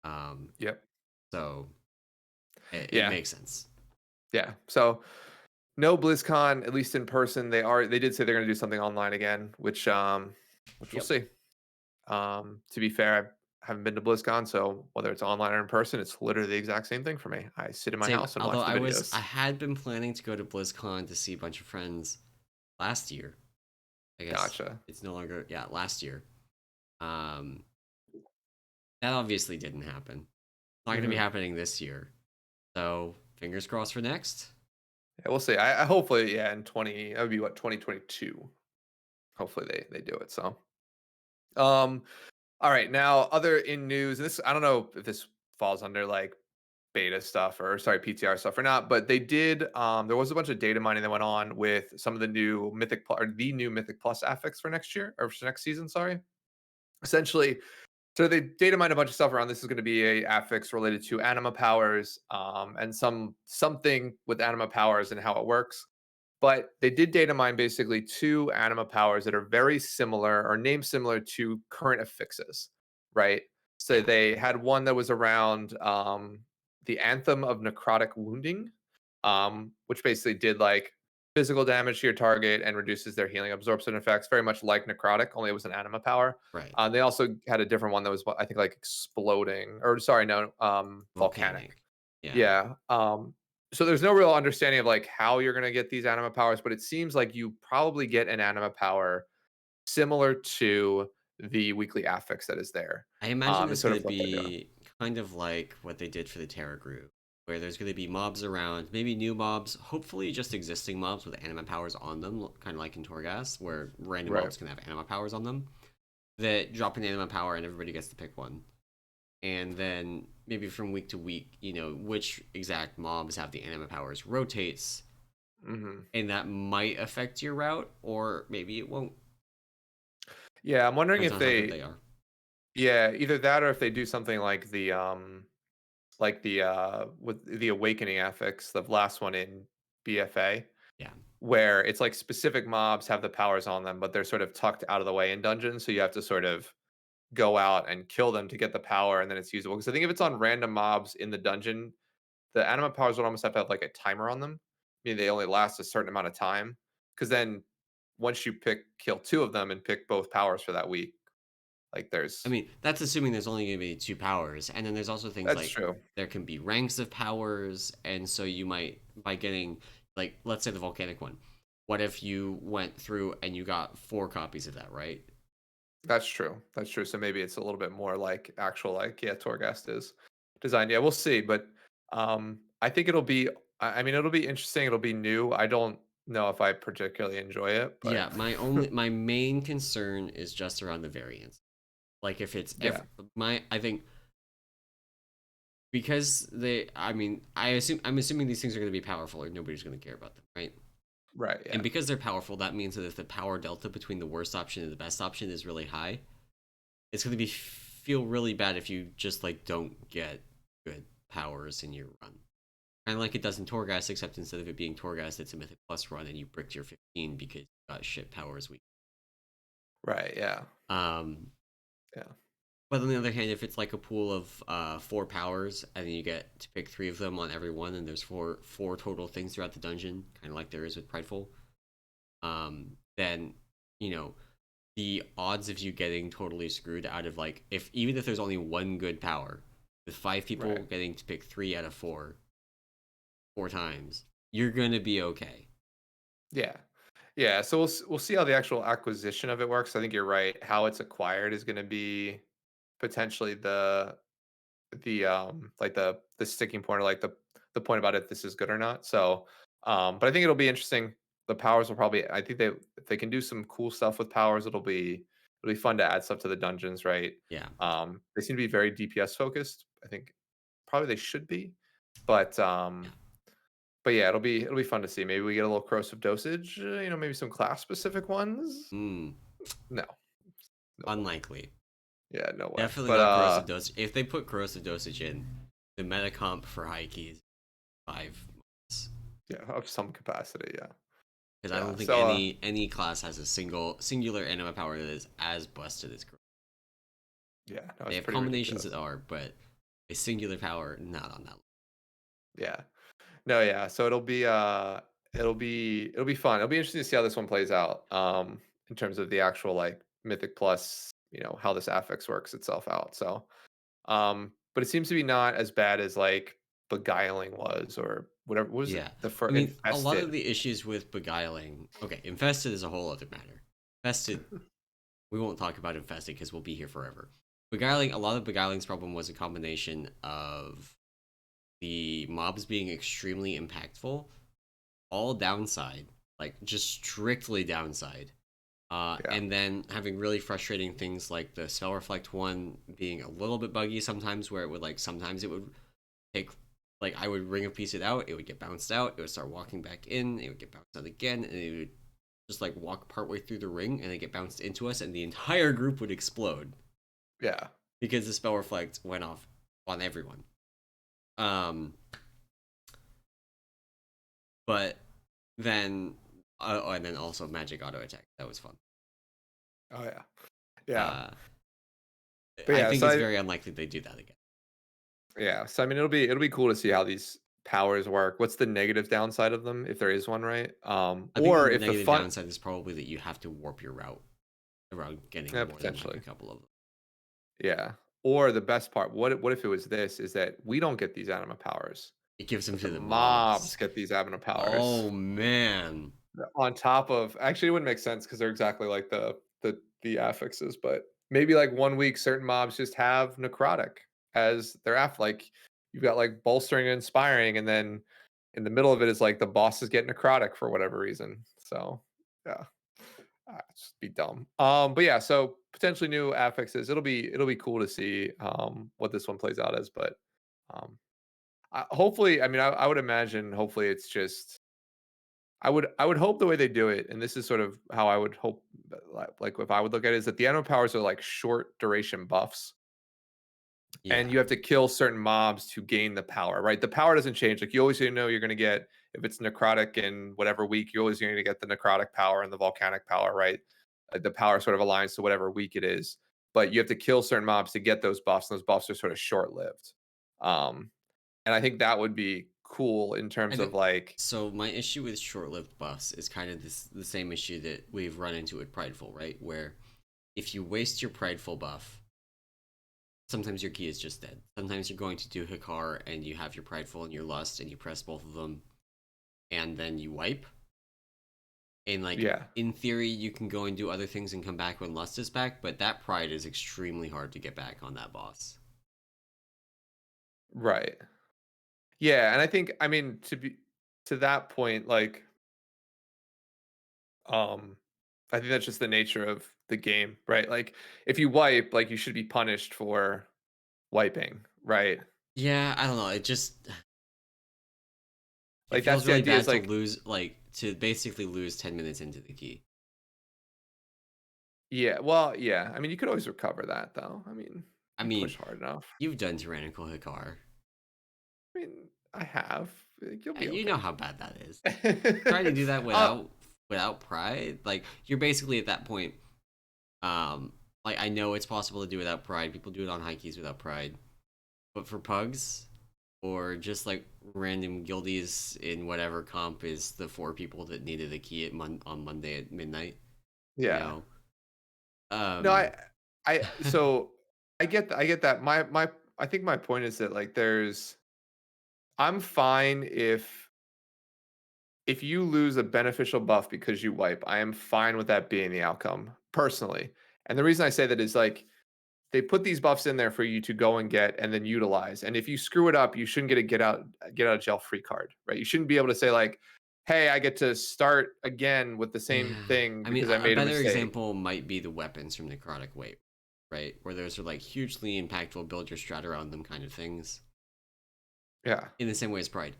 Um,
Yep.
so it
Yeah.
makes sense.
Yeah. So no BlizzCon, at least in person. They did say they're going to do something online again, which we'll
Yep.
see. To be fair, I haven't been to BlizzCon, so whether it's online or in person, it's literally the exact same thing for me. I sit in my
Same.
house and
Although
watch the
I
videos.
had been planning to go to BlizzCon to see a bunch of friends last year. I guess
Gotcha.
it's no longer last year. Um, that obviously didn't happen. It's not going to be
Hmm.
happening this year. So fingers crossed for next.
Yeah, we'll see. I hopefully, yeah, in that would be what 2022. Hopefully they do it. So, um, all right. Now, other in news, and this I don't know if this falls under like beta stuff or sorry PTR stuff or not, but they did. There was a bunch of data mining that went on with some of the new or the new Mythic Plus affix for next year or for next season. Sorry, essentially. So they data mined a bunch of stuff around. This is going to be a affix related to Anima powers, and something with Anima powers and how it works. But they did data mine basically 2 Anima powers that are very similar or named similar to current affixes, right? So
Yeah.
they had one that was around the Anthem of Necrotic Wounding, which basically did like physical damage to your target and reduces their healing absorption effects, very much like Necrotic, only it was an Anima power.
Right.
They also had a different one that was, I think, like exploding, or sorry, no, volcanic.
Volcanic. Yeah.
Yeah. So there's no real understanding of like how you're gonna get these anima powers, but it seems like you probably get an anima power similar to the weekly affix that is there.
I imagine
Is
it's
sort
going
of
to
what they're doing.
be kind of like what they did for the Terra group, where there's going to be mobs around, maybe new mobs, hopefully just existing mobs with anima powers on them, kind of like in Torghast, where random
Right.
mobs can have anima powers on them that drop an anima power and everybody gets to pick one. And then maybe from week to week, which exact mobs have the anima powers rotates,
Hmm.
and that might affect your route, or maybe it won't.
Yeah, I'm wondering
Depends
if
on how good
they,
they are.
yeah, either that or if they do something like the with the awakening affix, the last one in BFA,
Yeah.
where it's like specific mobs have the powers on them, but they're sort of tucked out of the way in dungeons, so you have to sort of go out and kill them to get the power, and then it's usable. Because I think if it's on random mobs in the dungeon, the anima powers would almost have to have like a timer on them. I mean, they only last a certain amount of time. Because then once you kill 2 of them and pick both powers for that week, like
I
there's
mean, that's assuming there's only going to be 2 powers, and then there's also things
that's
like
true.
there can be ranks of powers, and so you might by getting like let's say the volcanic one. What if you went through and you got 4 copies of that, right?
That's true. That's true. So maybe it's a little bit more like actual like yeah, Torghast is designed. Yeah, we'll see. But I think it'll be I mean it'll be interesting. It'll be new. I don't know if I particularly enjoy it, but
Yeah, my main concern is just around the variance. Like if it's
yeah.
I think because I'm assuming these things are going to be powerful or nobody's going to care about them, right?
Right,
And
yeah.
because they're powerful, that means that if the power delta between the worst option and the best option is really high, it's going to be feel really bad if you just like don't get good powers in your run. Kind of like it does in Torghast, except instead of it being Torghast, it's a Mythic Plus run, and you bricked your 15 because you got shit powers weak.
Right, yeah.
Um,
Yeah.
but on the other hand, if it's like a pool of 4 powers, and then you get to pick 3 of them on every one, and there's four total things throughout the dungeon, kind of like there is with Prideful, then you know the odds of you getting totally screwed out of like if even if there's only one good power, with 5 people
Right.
getting to pick 3 out of 4 times, you're gonna be okay.
Yeah. Yeah, so we'll see how the actual acquisition of it works. I think you're right. How it's acquired is going to be potentially the like the sticking point or like the point about if this is good or not. So but I think it'll be interesting. The powers will probably I think they if they can do some cool stuff with powers, it'll be fun to add stuff to the dungeons, right?
Yeah,
They seem to be very DPS focused. I think probably they should be.
yeah.
But yeah, it'll be fun to see. Maybe we get a little corrosive dosage, maybe some class specific ones.
Mm,
No. No way.
unlikely.
Yeah, no way.
Definitely
But
not corrosive dosage. If they put corrosive dosage in, the meta comp for high keys 5 months.
yeah, of some capacity, yeah.
Because I
Yeah.
don't think
So
any class has a singular anima power that is as busted as corrosive.
yeah, no,
They
it's
have
pretty
combinations
ridiculous.
that are, but a singular power not on that level.
Yeah. No, yeah. So it'll be fun. It'll be interesting to see how this one plays out. In terms of the actual like Mythic Plus, how this affix works itself out. So but it seems to be not as bad as like Beguiling was or whatever. What was it?
Yeah.
The
I
first
mean, a lot of
Infested.
the issues with beguiling. Okay, infested is a whole other matter. Infested, we won't talk about infested because we'll be here forever. Beguiling, a lot of beguiling's problem was a combination of the mobs being extremely impactful, all downside, like just strictly downside.
Yeah.
And then having really frustrating things like the spell reflect one being a little bit buggy sometimes, where it would like sometimes it would take like I would ring a piece it out, it would get bounced out, it would start walking back in, it would get bounced out again, and it would just like walk partway through the ring and then get bounced into us, and the entire group would explode
Yeah.
because the spell reflect went off on everyone. Um, but then Oh, and then also magic auto attack. That was fun.
Oh yeah, yeah.
Uh,
But
I
yeah,
think
so
it's very unlikely they do that again.
so I mean, it'll be cool to see how these powers work. What's the negative downside of them, if there is one, right?
I think the
Or if the
negative
fun,
downside is probably that you have to warp your route around getting
yeah,
more than like a
potentially,
couple of them.
yeah. Or the best part, what if it was this? Is that we don't get these anima powers,
It gives them
but the
to the
mobs
mobs.
get these anima powers.
Oh man.
On top of, actually, it wouldn't make sense because they're exactly like the affixes, but maybe like 1 week certain mobs just have necrotic as their like you've got like bolstering and inspiring, and then in the middle of it is like the bosses get necrotic for whatever reason. So yeah, it's just be dumb. But yeah, so potentially new affixes. It'll be cool to see what this one plays out as, but um hopefully, I mean, I would imagine hopefully it's just I would hope the way they do it, and this is sort of how I would hope, like if I would look at it, is that the animal powers are like short duration buffs, and
Yeah.
you have to kill certain mobs to gain the power, right? The power doesn't change. Like you always know you're going to get, if it's necrotic in whatever week, you're always going to get the necrotic power and the volcanic power, right? The power sort of aligns to whatever week it is, but you have to kill certain mobs to get those buffs, and those buffs are sort of short lived. Um, and I think that would be cool in
I
terms
think
of like,
so. My issue with short-lived buffs is kind of the same issue that we've run into with Prideful, right? Where if you waste your Prideful buff, sometimes your key is just dead. Sometimes you're going to do Hikar and you have your Prideful and your Lust and you press both of them and then you wipe. And like
yeah,
in theory, you can go and do other things and come back when Lust is back, but that Pride is extremely hard to get back on that boss.
right. Yeah, and I think, I mean, to that point, like, um, I think that's just the nature of the game, right? Like, if you wipe, like, you should be punished for wiping, right?
Yeah, I don't know. It just it
Like, that's
feels
the
really
idea.
bad
Is
to
like,
lose like to basically lose 10 minutes into the key.
yeah, well, yeah. I mean, you could always recover that, though. I mean,
I
you
mean,
push hard enough.
you've done Tyrannical Hikar.
I mean, I have. Like, you'll be
You know
okay.
how bad that is. Try to do that
uh,
without pride. Like you're basically at that point. Um, like I know it's possible to do without pride. People do it on high keys without pride, but for pugs or just like random guildies in whatever comp is the 4 people that needed a key on Monday at midnight. You
yeah.
know.
No,
Um.
so I get that. I think my point is that like I'm fine if you lose a beneficial buff because you wipe. I am fine with that being the outcome personally. And the reason I say that is like they put these buffs in there for you to go and get and then utilize. And if you screw it up, you shouldn't get a get out of jail free card, right? You shouldn't be able to say like, "Hey, I get to start again with the same
Yeah.
thing
I mean,
because I
a
made a
better
mistake."
example might be the weapons from Necrotic Wave, right? Where those are like hugely impactful, build your strat around them kind of things.
Yeah.
In the same way as Pride.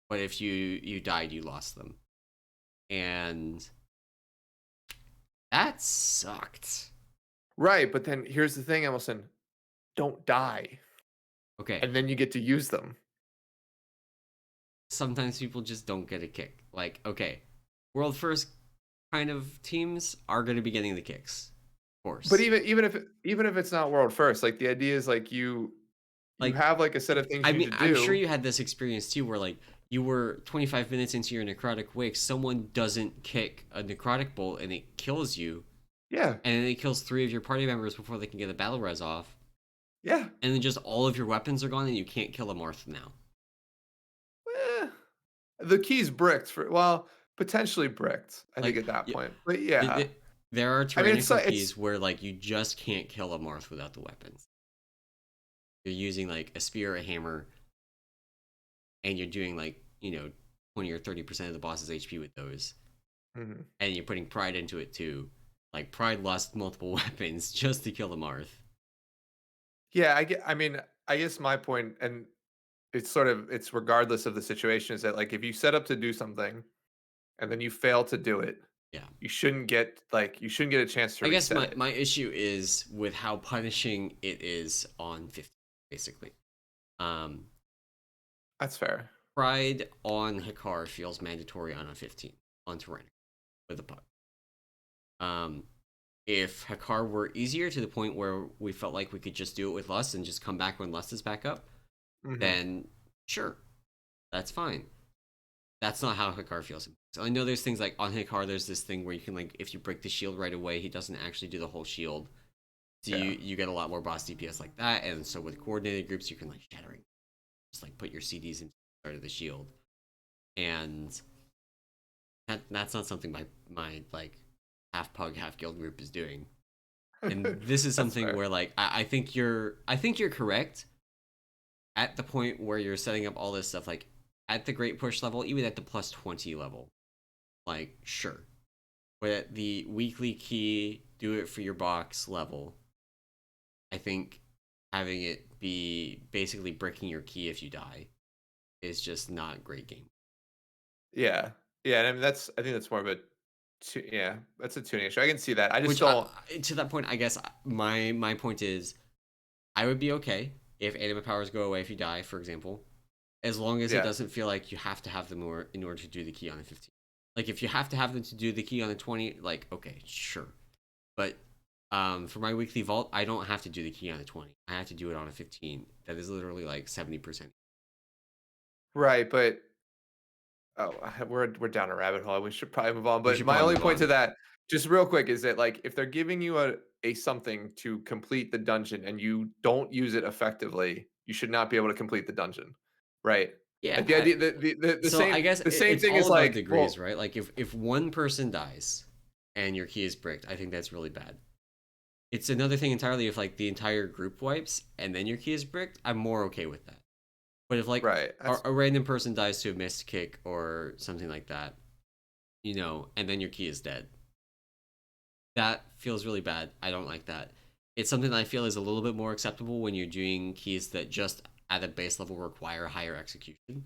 But if you died, you lost them. And that sucked.
Right, but then here's the thing, Emerson, don't die
Okay.
and then you get to use them.
Sometimes people just don't get a kick. Like, okay, world first kind of teams are going to be getting the kicks. Of
But
course.
even if it's not world first, like the idea is like you
Like,
have like a set of things
I
you need
mean,
to
I'm sure
do.
you had this experience too where, like, you were 25 minutes into your necrotic wake, someone doesn't kick a necrotic bolt and it kills you,
Yeah.
and then it kills 3 of your party members before they can get a battle res off,
Yeah.
and then just all of your weapons are gone and you can't kill a Marth now.
Eh, the key's bricked for, well, potentially bricked, I think
Like,
at that
yeah,
point. But yeah.
there are
I mean it's
tyrannical
it's
keys where like you just can't kill a Marth without the weapons. You're using like a spear, a hammer, and you're doing like 20 or 30% of the boss's HP with those,
mhm.
and you're putting pride into it too. Like pride lost multiple weapons just to kill the Marth.
Yeah, I mean, I guess my point, and it's regardless of the situation, is that like if you set up to do something and then you fail to do it,
Yeah.
you shouldn't get a chance to
I guess
reset
my,
it.
my issue is with how punishing it is on 50, basically. Um,
That's fair.
Pride on Hikar feels mandatory on a 15 on Tyrannical. with a pug. Um, if Hakar were easier to the point where we felt like we could just do it with Lust and just come back when Lust is back up,
Hmm.
then sure, that's fine. That's not how Hakar feels. So I know there's things like on Hakar, there's this thing where you can like if you break the shield right away, he doesn't actually do the whole shield. So
Yeah.
you get a lot more boss DPS like that, and so with coordinated groups, you can like shattering, just like put your CDs into the start of the shield, and that's not something my like half pug half guild group is doing. And this is
That's
something
fair.
where like I think you're correct at the point where you're setting up all this stuff like at the great push level, even at the plus 20 level, like sure, but at the weekly key do it for your box level, I think having it be basically breaking your key if you die is just not great game.
Yeah. Yeah, and I mean, I think that's more of a yeah, that's a tuning issue. I can see that. I just
Which
don't.
to that point, I guess my point is I would be okay if anima powers go away if you die, for example, as long as it
Yeah.
doesn't feel like you have to have them in order to do the key on a 15. Like if you have to have them to do the key on a 20, like okay, sure. But for my weekly vault, I don't have to do the key on a 20. I have to do it on a 15. That is literally like 70%.
Right, but oh, we're down a rabbit hole. We should probably move on.
We
But
should
my
probably
only
move
point to
on.
that, just real quick, is that like if they're giving you a something to complete the dungeon and you don't use it effectively, you should not be able to complete the dungeon, right?
Yeah.
Like the idea, the
So
same
I guess
the same
it's
thing
all
is
about
like,
degrees,
well,
right? Like if one person dies and your key is bricked, I think that's really bad. It's another thing entirely if like the entire group wipes and then your key is bricked. I'm more okay with that. But if like
right, that's
a random person dies to a missed kick or something like that, and then your key is dead, that feels really bad. I don't like that. It's something that I feel is a little bit more acceptable when you're doing keys that just at a base level require higher execution.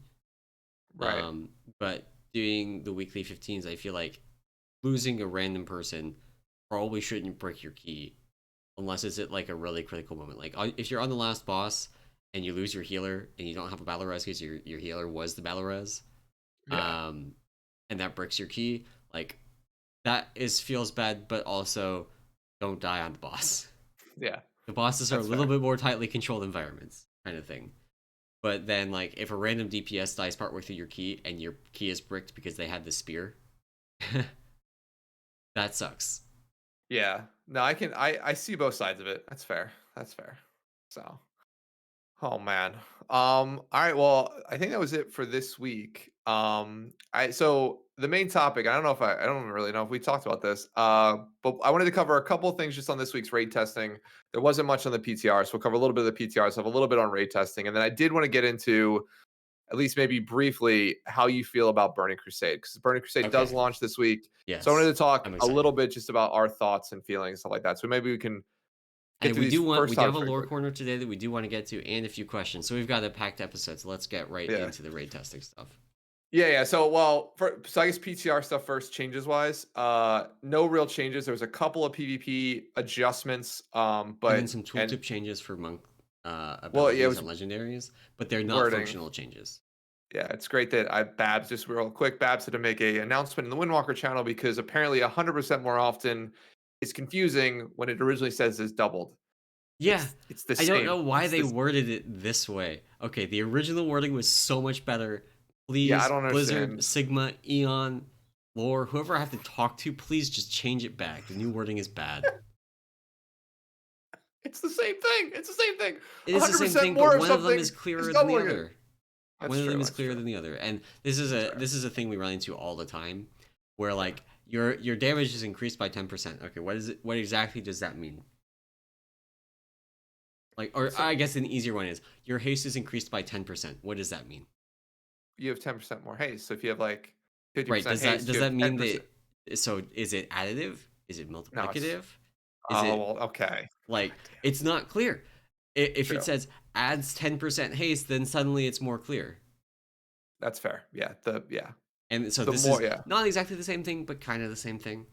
right.
Um, but doing the weekly 15s, I feel like losing a random person probably shouldn't break your key unless it's at like a really critical moment. Like if you're on the last boss and you lose your healer and you don't have a battle res because your healer was the battle res,
Yeah,
um, and that breaks your key, like that is feels bad, but also don't die on the boss.
yeah,
The bosses are a
that's
little
fair.
bit more tightly controlled environments, kind of thing. But then, like, if a random DPS dies partway through your key and your key is bricked because they had the spear, that sucks.
Yeah, no, I see both sides of it. That's fair. That's fair. So. Oh man. All right, well, I think that was it for this week. I so the main topic, I don't know if I don't really know if we talked about this. But I wanted to cover a couple of things just on this week's raid testing. There wasn't much on the PTR, so we'll cover a little bit of the PTR stuff, a little bit on raid testing, and then I did want to get into at least maybe briefly how you feel about Burning Crusade because Burning Crusade does
Okay.
launch this week. So I wanted
Yes.
to talk
I'm
a little
excited.
bit just about our thoughts and feelings, stuff like that. So maybe we can get
And
through these
we
first
do have
topics
a
very
lore
quick.
corner today that we do want to get to and a few questions. So we've got a packed episode. So let's get right
Yeah.
into the raid testing stuff.
Yeah, yeah. So, well, so I guess PTR stuff first, changes wise. No real changes. There was a couple of PvP adjustments.
And then
But
some
and
tooltip changes for monk
well, yeah, it
abilities
was
and legendaries, but they're not
wording.
functional changes.
Yeah, it's great that Babs just real quick. Babs had to make a announcement in the Windwalker channel because apparently 100% more often is confusing when it originally says is doubled.
Yeah,
It's the
I don't
same.
know why
It's
they
this.
worded it this way. Okay, the original wording was so much better.
Yeah, I
Please,
don't
Blizzard,
understand.
Sigma, Eon, Lore, whoever I have to talk to, please just change it back. The new wording is bad.
It's the same thing. It's the same thing.
It is the same
100%
thing, but
more of
one of them
something
is
is
clearer than the
doubling it.
other.
That's
One of them
true.
is
That's
clearer
true.
than the other, and
That's fair.
this is a thing we run into all the time, where
Yeah.
like your damage is increased by 10%. Okay, what is it? What exactly does that mean? Like, or
So
I guess an easier one is your haste is increased by 10%. What does that mean?
you have 10% more haste. So if you have like
Right.
50% haste,
Does
you have
that mean
10%.
that? So is it additive? Is it
No, it's
multiplicative? Is
oh
it
well, okay. God
like
damn.
it's not clear? If it
True.
says adds 10% haste, then suddenly it's more clear.
That's fair. Yeah. Yeah.
And so
The
this
more
is
yeah,
not exactly the same thing, but kind of the same thing.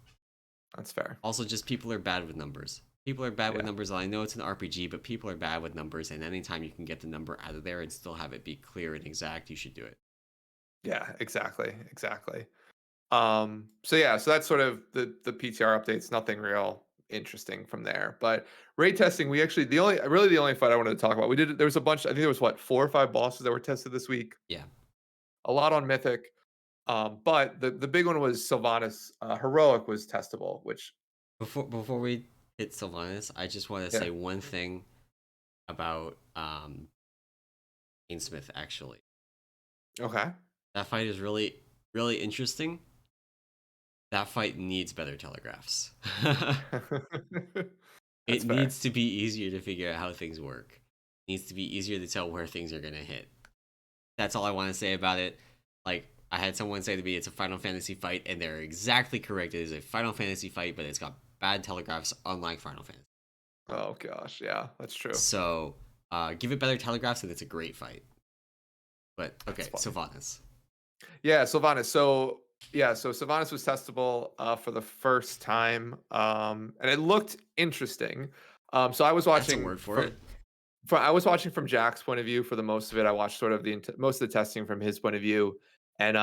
that's fair.
Also, just people are bad with numbers. People are bad with
Yeah.
numbers. I know it's an RPG, but people are bad with numbers. And anytime you can get the number out of there and still have it be clear and exact, you should do it.
Yeah, exactly. Exactly. So yeah, so that's sort of the PTR updates. Nothing real interesting from there. But raid testing, we actually the only fight I wanted to talk about. We did there was a bunch. I think there was what 4 or 5 bosses that were tested this week.
Yeah.
A lot on Mythic. But the big one was Sylvanas. Heroic was testable, which
Before we hit Sylvanas, I just want to
yeah.
say one thing about Ainsmith. Actually,
Okay.
that fight is really interesting. That fight needs better telegraphs.
That's
It
fair.
needs to be easier to figure out how things work. It needs to be easier to tell where things are gonna hit. That's all I want to say about it. Like, I had someone say to me it's a Final Fantasy fight, and they're exactly correct. It is a Final Fantasy fight, but it's got bad telegraphs, unlike Final Fantasy.
Oh gosh, yeah, that's true.
So, give it better telegraphs, and it's a great fight. But
That's
okay,
funny.
Sylvanas.
Yeah, Sylvanas. So yeah, so Sylvanas was testable for the first time, and it looked interesting. So I was
That's a
watching
word for it.
I was watching from Jack's point of view for the most of it. I watched sort of most of the testing from his point of view. And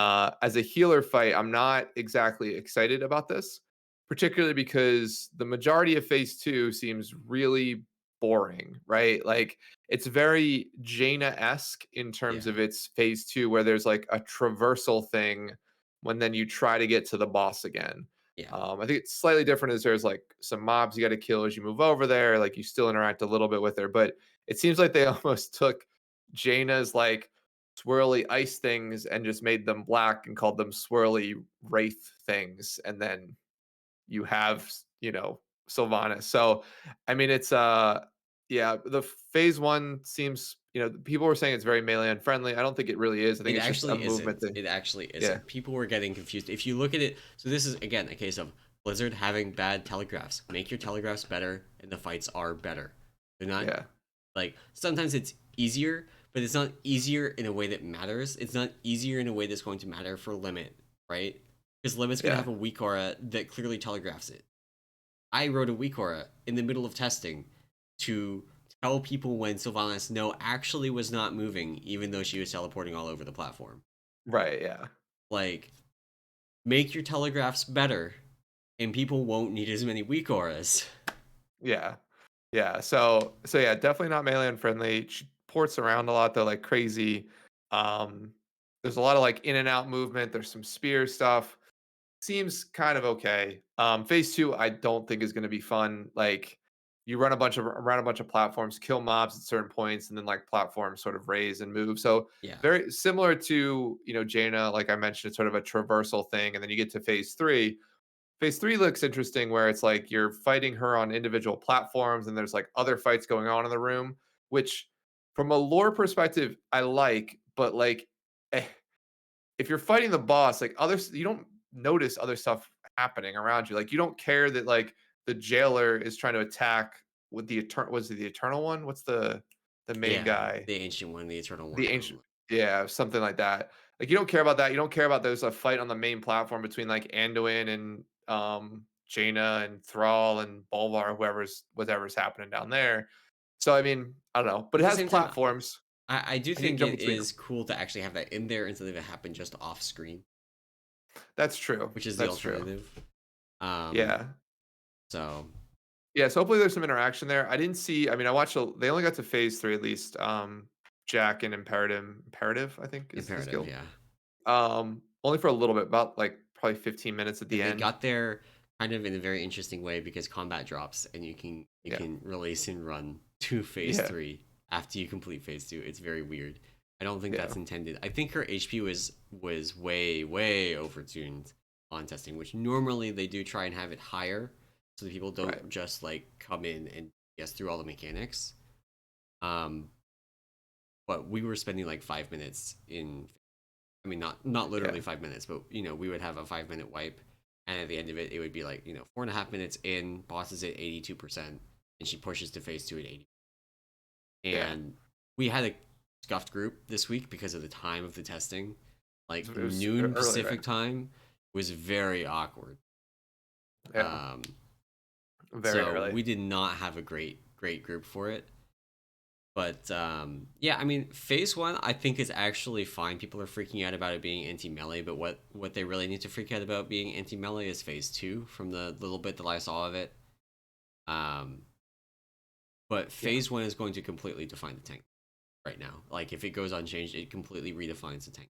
as a healer fight, I'm not exactly excited about this, particularly because the majority of phase two seems really boring, right? Like it's very Jaina-esque in terms
Yeah,
of its phase two, where there's like a traversal thing when then you try to get to the boss again.
yeah.
I think it's slightly different as there's like some mobs you got to kill as you move over there. Like you still interact a little bit with her, but it seems like they almost took Jaina's like swirly ice things and just made them black and called them swirly wraith things, and then you have Sylvanas. So I mean it's yeah, the phase one seems, people were saying it's very melee unfriendly. I don't think it really is. I think
It
it's just a
actually
movement
isn't.
thing.
It actually
Yeah.
isn't. People were getting confused. If you look at it, so this is again a case of Blizzard having bad telegraphs. Make your telegraphs better, and the fights are better. They're not
Yeah.
like sometimes it's easier, but it's not easier in a way that matters. It's not easier in a way that's going to matter for Limit, right? Because Limit's gonna
Yeah.
have a weak aura that clearly telegraphs it. I wrote a weak aura in the middle of testing to tell people when Sylvanas no actually was not moving, even though she was teleporting all over the platform.
Right. Yeah.
Like, make your telegraphs better, and people won't need as many weak auras.
Yeah. Yeah, so yeah, definitely not melee unfriendly. She ports around a lot though, like crazy. Um, there's a lot of like in and out movement. There's some spear stuff. Seems kind of okay. Phase two, I don't think is going to be fun. Like you run around a bunch of platforms, kill mobs at certain points, and then like platforms sort of raise and move. So
Yeah,
very similar to Jaina, like I mentioned, it's sort of a traversal thing, and then you get to phase three. Phase three looks interesting where it's like you're fighting her on individual platforms and there's like other fights going on in the room, which from a lore perspective, I like, but like eh, if you're fighting the boss, like others, you don't notice other stuff happening around you. Like you don't care that like the jailer is trying to attack with the eternal, was it the eternal one? What's the main
yeah,
guy?
the ancient one, the eternal one.
The ancient, yeah, something like that. Like, you don't care about that. You don't care about there's a fight on the main platform between, like, Anduin and, Jaina and Thrall and Bolvar, whatever's happening down there. So, I mean, I don't know, but
At
it
the
has
same time,
platforms,
I do
and you can
think
jump
it
between them.
is cool to actually have that in there instead of it happen just off screen,
That's true.
which is the
That's true.
alternative. Um,
Yeah.
so
Yeah, so hopefully there's some interaction there. I didn't see, I mean, I watched a they only got to phase 3 at least, Jack and Imperative, I think is his
imperative,
guild.
yeah.
Only for a little bit, about, like, probably 15 minutes at
Yeah,
the
they
end.
got there kind of in a very interesting way because combat drops and you
Yeah.
can release and run to phase
Yeah.
three after you complete phase two. It's very weird. I don't think
Yeah.
that's intended. I think her HP was way overtuned on testing, which normally they do try and have it higher so that people
Right.
don't just like come in and guess through all the mechanics. Um, but we were spending like 5 minutes in. I mean, not
Yeah.
literally 5 minutes, but we would have a 5 minute wipe, and at the end of it, it would be like 4.5 minutes in, boss is at 82%, and she pushes to phase two at 80.
Yeah.
And we had a scuffed group this week because of the time of the testing. Like
It was
noon
early, right?
Pacific time was very awkward.
Yeah.
Um,
Very
so
early.
we did not have a great group for it. But yeah, I mean, phase one I think is actually fine. People are freaking out about it being anti melee, but what they really need to freak out about being anti melee is phase two. From the little bit that I saw of it, um, but
Yeah.
phase one is going to completely define the tank right now. Like if it goes unchanged, it completely redefines the tank.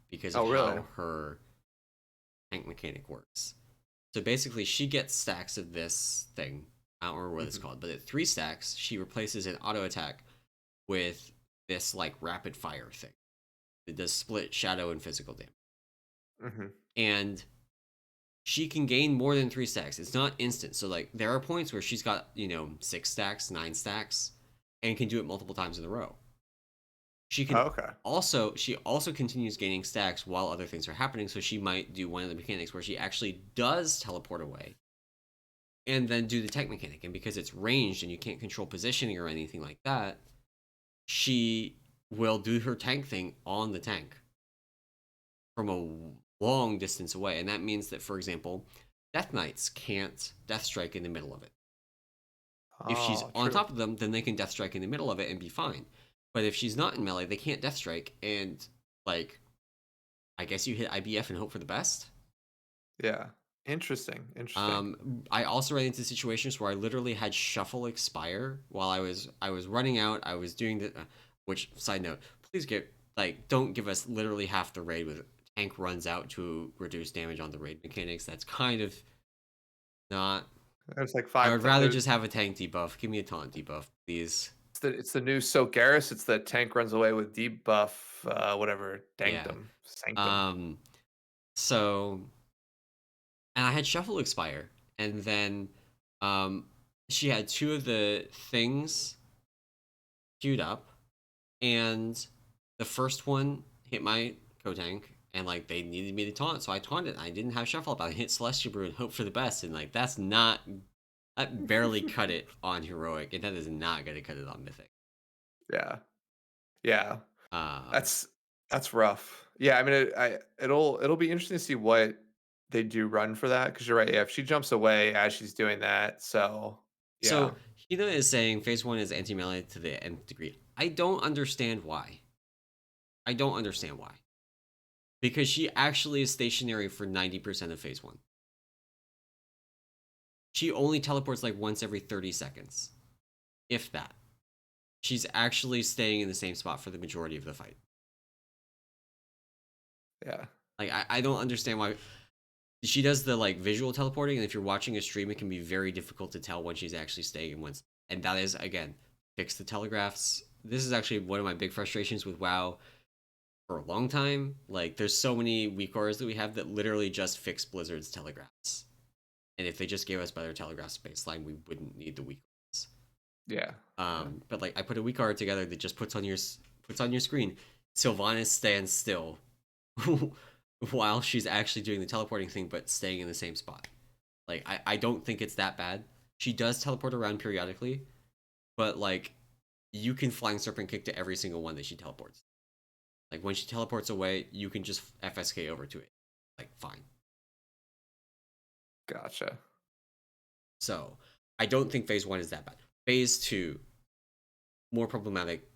Because of
Oh, really?
how her tank mechanic works. So basically, she gets stacks of this thing. I don't remember what it's
Mhm.
called, but at 3 stacks, she replaces an auto attack with this like rapid fire thing. It does split shadow and physical damage.
Mhm.
And she can gain more than 3 stacks. It's not instant. So like there are points where she's got, 6 stacks, 9 stacks, and can do it multiple times in a row. She
Oh,
can
okay.
also continues gaining stacks while other things are happening. So she might do one of the mechanics where she actually does teleport away and then do the tech mechanic. And because it's ranged and you can't control positioning or anything like that, she will do her tank thing on the tank from a long distance away. And that means that, for example, Death Knights can't Death Strike in the middle of it. If she's
Oh,
on
true.
top of them, then they can Death Strike in the middle of it and be fine. But if she's not in melee, they can't Death Strike. And, like, I guess you hit IBF and hope for the best.
Yeah. Interesting. Interesting.
I also ran into situations where I literally had shuffle expire while I was running out. I was doing the, which side note, please get like don't give us literally half the raid with tank runs out to reduce damage on the raid mechanics. That's kind of not.
There's like
I
five.
would rather just have a tank debuff. Give me a taunt debuff, please.
It's the new Soak Garrus. It's the tank runs away with debuff, whatever,
Yeah.
Dankdom, Sanctum.
Um. So, and I had shuffle expire, and then, um, she had two of the things queued up, and the first one hit my co-tank, and like they needed me to taunt, so I taunted. I didn't have shuffle up. I hit Celestial Brew and hope for the best, and like that barely cut it on heroic, and that is not gonna cut it on mythic.
Yeah. Yeah.
Um,
That's that's rough. Yeah, I mean, it'll be interesting to see what they do run for that, because 'cause you're right, yeah, if she jumps away as she's doing that, so yeah.
so Hina is saying phase one is anti melee to the nth degree. I don't understand why. I don't understand why. Because she actually is stationary for 90% of phase one. She only teleports like once every 30 seconds, if that. She's actually staying in the same spot for the majority of the fight.
Yeah.
Like I don't understand why she does the like visual teleporting, and if you're watching a stream, it can be very difficult to tell when she's actually staying and once. And that is again, fix the telegraphs. This is actually one of my big frustrations with WoW for a long time. Like there's so many weak auras that we have that literally just fix Blizzard's telegraphs. And if they just gave us better telegraphs baseline, we wouldn't need the weak auras.
Yeah. Yeah.
But like I put a weak aura together that just puts on your screen. Sylvanas stands still while she's actually doing the teleporting thing, but staying in the same spot. Like I don't think it's that bad. She does teleport around periodically, but like you can flying serpent kick to every single one that she teleports. Like when she teleports away, you can just FSK over to it. Like fine.
Gotcha.
So I don't think phase one is that bad. Phase two, more problematic,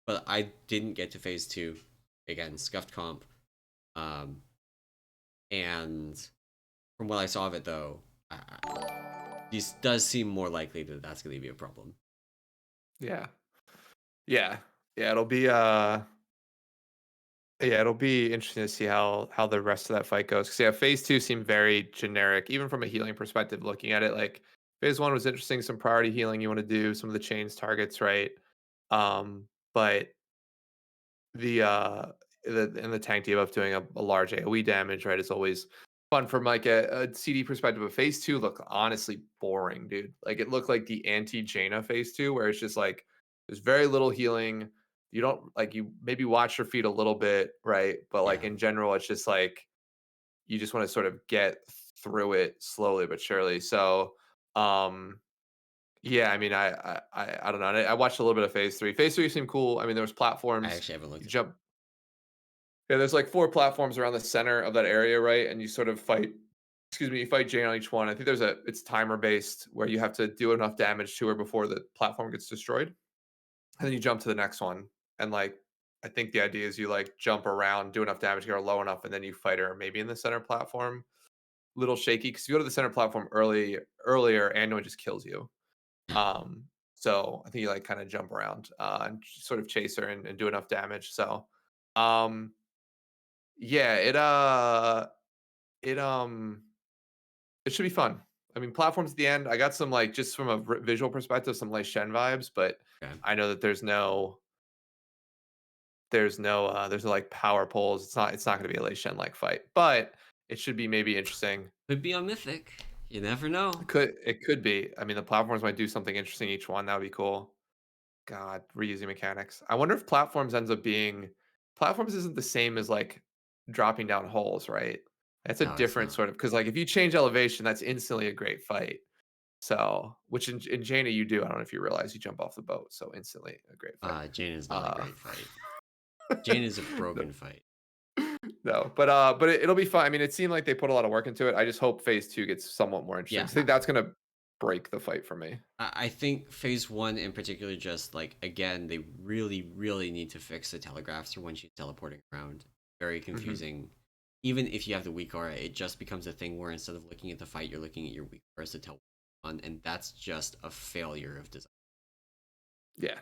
but I didn't get to phase two. Again, scuffed comp. Um, and from what I saw of it, though, this does seem more likely that that's going to be a problem.
Yeah. Yeah. Yeah, it'll be interesting to see how the rest of that fight goes. Because yeah, phase 2 seemed very generic, even from a healing perspective, looking at it, like, phase 1 was interesting, some priority healing you wanna do, some of the chains targets, right? But the tank debuff doing a large AoE damage, right, is always fun from, like, a CD perspective, but phase 2 looked honestly boring, dude. Like, it looked like the anti-Jaina phase 2, where it's just, like, there's very little healing. You don't like, you maybe watch your feet a little bit, right? But, like,
Yeah,
in general, it's just, like, you just wanna sort of get through it slowly but surely. So, um, yeah, I mean, I don't know. I watched a little bit of phase 3. Phase 3 seemed cool. I mean, there was
I
platforms.
actually haven't
You
looked at.
jump Yeah, there's like 4 platforms around the center of that area, right? And you sort of fight excuse me, you fight Jane on each one. I think it's timer based where you have to do enough damage to her before the platform gets destroyed, and then you jump to the next one. And like, I think the idea is you like jump around, do enough damage, get her low enough, and then you fight her maybe in the center platform. Little shaky because you go to the center platform earlier, and no one just kills you. Um, so I think you like kind of jump around and sort of chase her and do enough damage. So, um, yeah, it it should be fun. I mean, platforms at the end. I got some like just from a visual perspective, some like Shen vibes, but
Okay.
I know that there's no like power poles. It's not going to be a Lei Shen like fight, but it should be maybe interesting.
Could be on Mythic. You never know.
It could be. I mean, the platforms might do something interesting each one. That would be cool. God, reusing mechanics. I wonder if platforms isn't the same as like dropping down holes, right? That's a
No, it's
different
not.
sort of because like if you change elevation, that's instantly a great fight. So, which in Jaina you do. I don't know if you realize you jump off the boat, so instantly a great fight.
Jane is not a
Uh,
great fight. Jane is a broken fight.
no, but it'll be fun. I mean, it seemed like they put a lot of work into it. I just hope phase two gets somewhat more interesting.
Yeah,
'Cause I think that's gonna break the fight for me.
I think phase one in particular, just like again, they really, really need to fix the telegraphs for when she's teleporting around. Very
Hmm.
confusing. Even if you have the weak aura, it just becomes a thing where instead of looking at the fight, you're looking at your weak auras to tell on, and that's just a failure of design.
Yeah,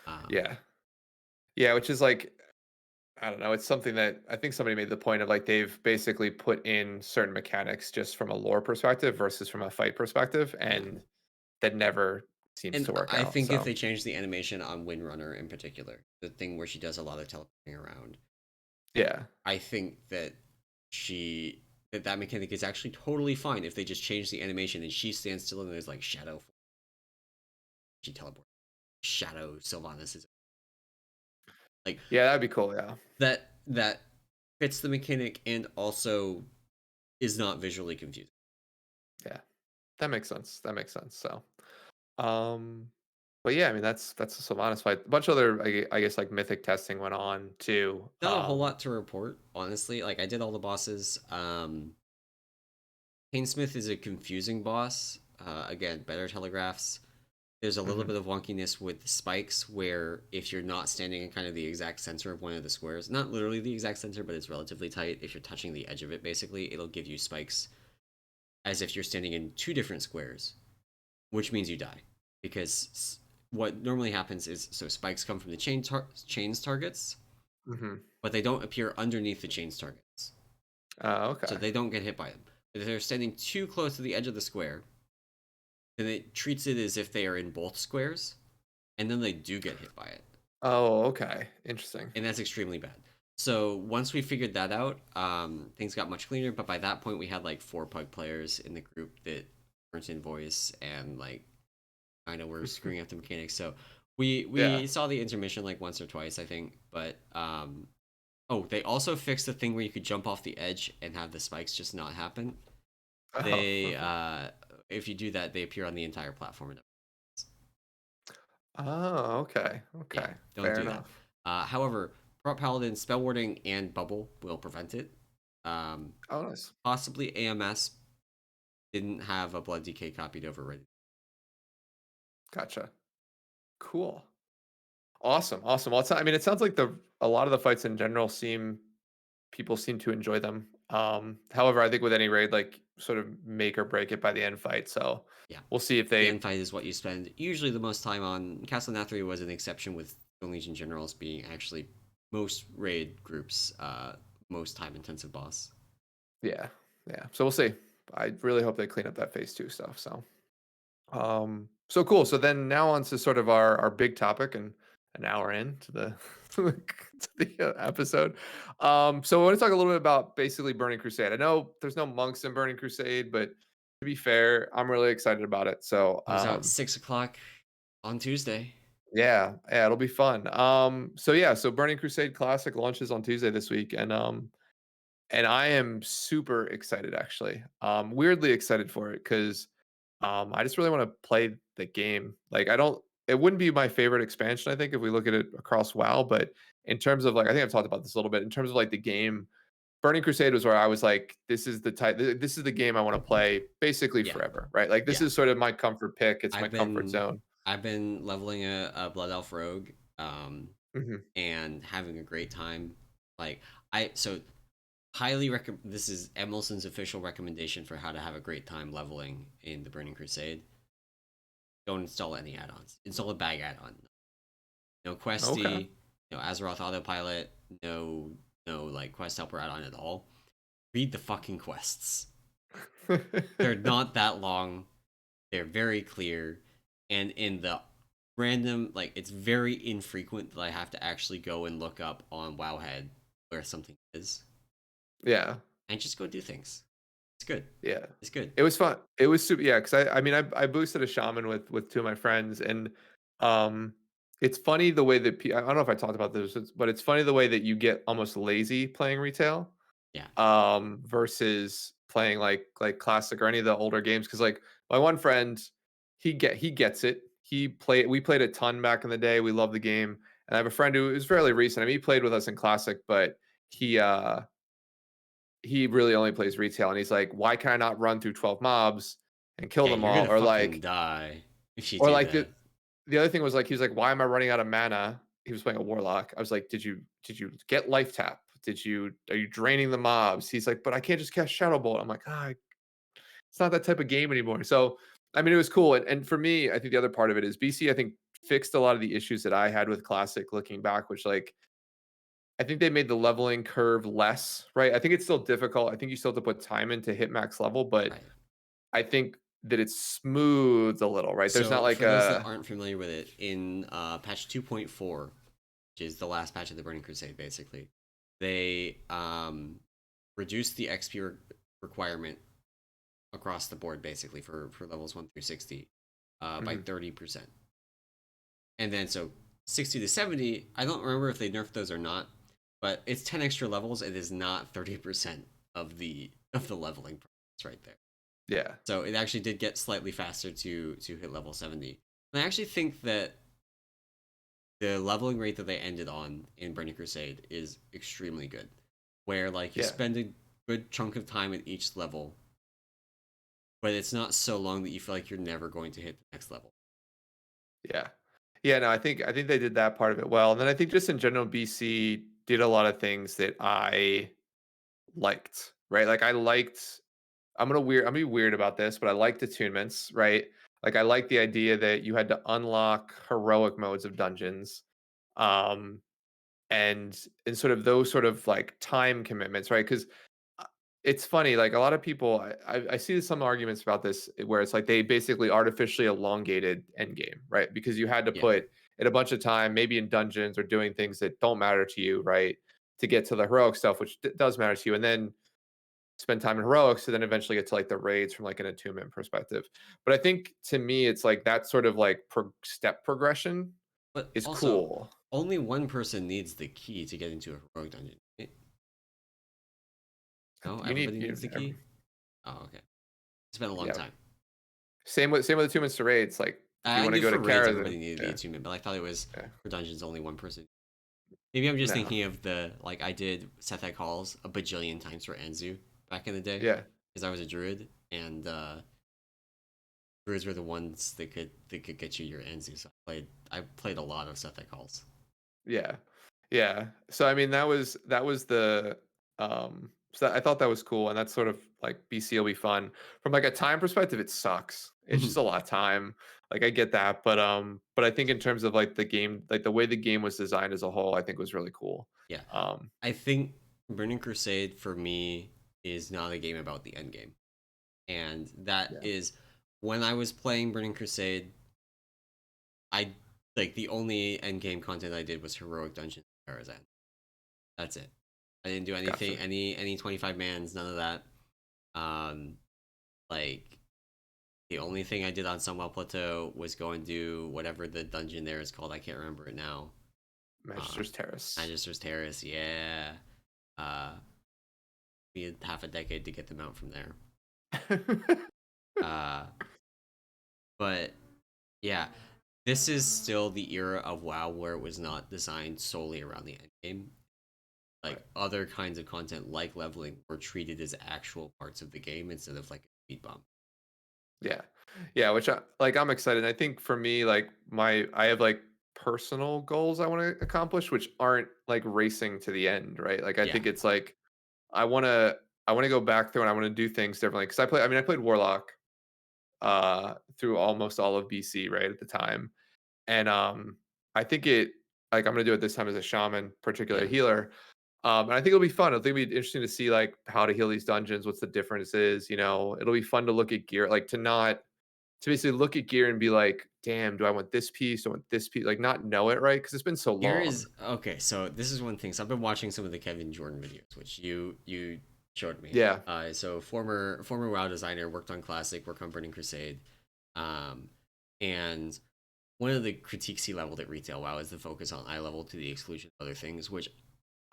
Um,
yeah, yeah. Which is like I don't know. It's something that I think somebody made the point of like they've basically put in certain mechanics just from a lore perspective versus from a fight perspective,
yeah,
and that never seems
and
to work
I
out.
think if
So
they change the animation on Windrunner in particular, the thing where she does a lot of teleporting around,
yeah.
I think that she that mechanic is actually totally fine if they just change the animation and she stands still and there's like shadow. She teleports. Shadow Sylvanas is like
Yeah, that'd be cool. Yeah.
that fits the mechanic and also is not visually confusing.
Yeah. That makes sense. That makes sense. So, um, but yeah, I mean that's a Sylvanas fight. A bunch of other, I guess, like mythic testing went on too.
Not a whole lot to report, honestly. Like I did all the bosses. Painsmith is a confusing boss. Again, better telegraphs. There's a little
Mhm.
bit of wonkiness with spikes where if you're not standing in kind of the exact center of one of the squares, not literally the exact center, but it's relatively tight. If you're touching the edge of it, basically, it'll give you spikes as if you're standing in two different squares, which means you die. Because what normally happens is so spikes come from the chains targets,
Mhm.
but they don't appear underneath the chains targets. So
Okay.
they don't get hit by them. But if they're standing too close to the edge of the square, then it treats it as if they are in both squares, and then they do get hit by it.
Oh, okay. Interesting.
And that's extremely bad. So once we figured that out, things got much cleaner. But by that point, we had like 4 pug players in the group that weren't in voice and like kind of were screwing up the mechanics. So we
Yeah.
we saw the intermission like once or twice, I think. But oh, they also fixed the thing where you could jump off the edge and have the spikes just not happen.
Oh.
They if you do that, they appear on the entire platform.
Oh, okay.
Yeah,
Okay.
don't
Fair
do that.
enough.
However, Prop Paladin, Spell Warding, and Bubble will prevent it. Um,
Oh, nice.
Possibly AMS didn't have a Blood DK copied over ready.
Gotcha. Cool. Awesome. Awesome. Well, I mean, it sounds like the a lot of the fights in general people seem to enjoy them. However, I think with any raid, like sort of make or break it by the end fight. So
Yeah,
we'll see if
the
they.
end fight is what you spend usually the most time on. Castle Nathri was an exception with Stone Legion Generals being actually most raid groups most time intensive boss.
Yeah, yeah. So we'll see. I really hope they clean up that phase two stuff. So. So cool. So then now on to sort of our big topic and an hour in to the to the episode. So I want to talk a little bit about basically Burning Crusade. I know there's no monks in Burning Crusade, but to be fair, I'm really excited about it. So
Comes out 6 o'clock on Tuesday.
yeah, yeah, it'll be fun. So yeah, so Burning Crusade Classic launches on Tuesday this week, and I am super excited actually. Weirdly excited for it because I just really want to play the game. Like I don't it wouldn't be my favorite expansion, I think, if we look at it across WoW, but in terms of like I think I've talked about this a little bit, in terms of like the game, Burning Crusade was where I was like, this is the type, this is the game I want to play basically
Yeah,
forever, right? Like this
yeah.
is sort of my comfort pick. It's my
I've
comfort
been
zone.
I've been leveling a blood elf rogue,
Hmm.
and having a great time. Like I so highly recommend. This is Emmalson's official recommendation for how to have a great time leveling in the Burning Crusade. Don't install any add-ons. Install a bag add-on. No
Okay.
questy, no Azeroth autopilot, no like quest helper add-on at all. Read the fucking quests. They're not that long. They're very clear, and in the random, like, it's very infrequent that I have to actually go and look up on Wowhead where something is,
Yeah.
and just go do things. It's good.
Yeah.
It's good.
It was fun. It was super, yeah, because I mean, I boosted a shaman with two of my friends, and um, it's funny the way that I don't know if I talked about this, but it's funny the way that you get almost lazy playing retail,
Yeah.
versus playing like classic or any of the older games. Because like my one friend, he gets it. We played a ton back in the day. We love the game, and I have a friend who is fairly recent. I mean, he played with us in classic, but he uh he really only plays retail, and he's like, why can I not run through 12 mobs and kill
Yeah,
them
you're
all?
gonna fucking die if you
Or
do
like
that.
the other thing was like, he was like, why am I running out of mana? He was playing a warlock. I was like, did you get life tap? Are you draining the mobs? He's like, but I can't just cast Shadow Bolt. I'm like, it's not that type of game anymore. So I mean, it was cool. And for me, I think the other part of it is BC, I think, fixed a lot of the issues that I had with classic looking back, which like I think they made the leveling curve less, right? I think it's still difficult. I think you still have to put time in to hit max level, but
Right.
I think that it's smoothed a little, right? There's not
So
like
for those that
a
aren't familiar with it, in patch 2.4, which is the last patch of the Burning Crusade, basically, they reduced the XP requirement across the board, basically for levels 1 through 60, by
mhm,
30%. And then so 60 to 70, I don't remember if they nerfed those or not, but it's 10 extra levels. It is not 30% of the leveling process right there.
yeah.
So it actually did get slightly faster to hit level 70. And I actually think that the leveling rate that they ended on in Burning Crusade is extremely good, where like you
Yeah.
spend a good chunk of time at each level, but it's not so long that you feel like you're never going to hit the next level.
Yeah. Yeah, no, I think they did that part of it well. And then I think just in general, BC did a lot of things that I liked, right? Like I liked I'm gonna be weird about this, but I liked attunements, right? Like I like the idea that you had to unlock heroic modes of dungeons. Um and sort of those sort of like time commitments, right? Because it's funny, like a lot of people, I see some arguments about this where it's like they basically artificially elongated endgame, right? Because you had to
Yeah.
put in a bunch of time, maybe in dungeons or doing things that don't matter to you, right? To get to the heroic stuff, which does matter to you, and then spend time in heroics to then eventually get to like the raids from like an attunement perspective. But I think to me, it's like that sort of like step progression
But
is
also,
cool.
only one person needs the key to get into a heroic dungeon. Right? No,
You need,
everybody needs the key. Oh, okay. It's been a long
yeah.
time.
Same with attunements to raids. Like if you
I
want to
knew
go
for
to
raids
Kara, then
everybody needed the
yeah,
attunement, but I thought it was
yeah,
for dungeons only one person. Maybe I'm just
no,
thinking of the like I did Sethek calls a bajillion times for Enzu back in the day
yeah,
because I was a druid and druids were the ones that could get you your Enzu. So I played a lot of Sethek calls.
yeah, yeah. So I mean, that was the So I thought that was cool, and that's sort of like BC will be fun from like a time perspective. It sucks. It's just a lot of time. Like I get that, but I think in terms of like the game, like the way the game was designed as a whole, I think was really cool.
Yeah,
Um,
I think Burning Crusade for me is not a game about the end game, and that
yeah,
is when I was playing Burning Crusade. I like the only end game content I did was heroic dungeon Karazhan. That's it. I didn't do anything,
gotcha.
any 25 mans, none of that. Um, like the only thing I did on Sunwell Plateau was go and do whatever the dungeon there is called. I can't remember it now.
Magister's Terrace.
Magister's Terrace, yeah. Uh, we had half a decade to get them out from there. Uh, but yeah, this is still the era of WoW where it was not designed solely around the end game. like
Right.
other kinds of content like leveling were treated as actual parts of the game instead of like a speed bump.
Yeah. Yeah, which I'm excited. I think for me, like I have like personal goals I want to accomplish, which aren't like racing to the end, right? Like I
Yeah.
think it's like I want to I want to go back through and I want to do things differently because I played Warlock through almost all of BC right at the time. And I think I'm gonna do it this time as a shaman, particularly a
Yeah.
healer. And I think it'll be fun. I think it'll be interesting to see like how to heal these dungeons, what's the difference is, it'll be fun to look at gear, like to basically look at gear and be like, damn, do I want this piece? Do I want this piece? Like not know it, right? Because it's been so
Here
long.
is okay. So this is one thing. So I've been watching some of the Kevin Jordan videos, which you showed me.
Yeah.
So former WoW designer, worked on Classic, worked on Burning Crusade, um, and one of the critiques he leveled at retail WoW is the focus on eye level to the exclusion of other things, which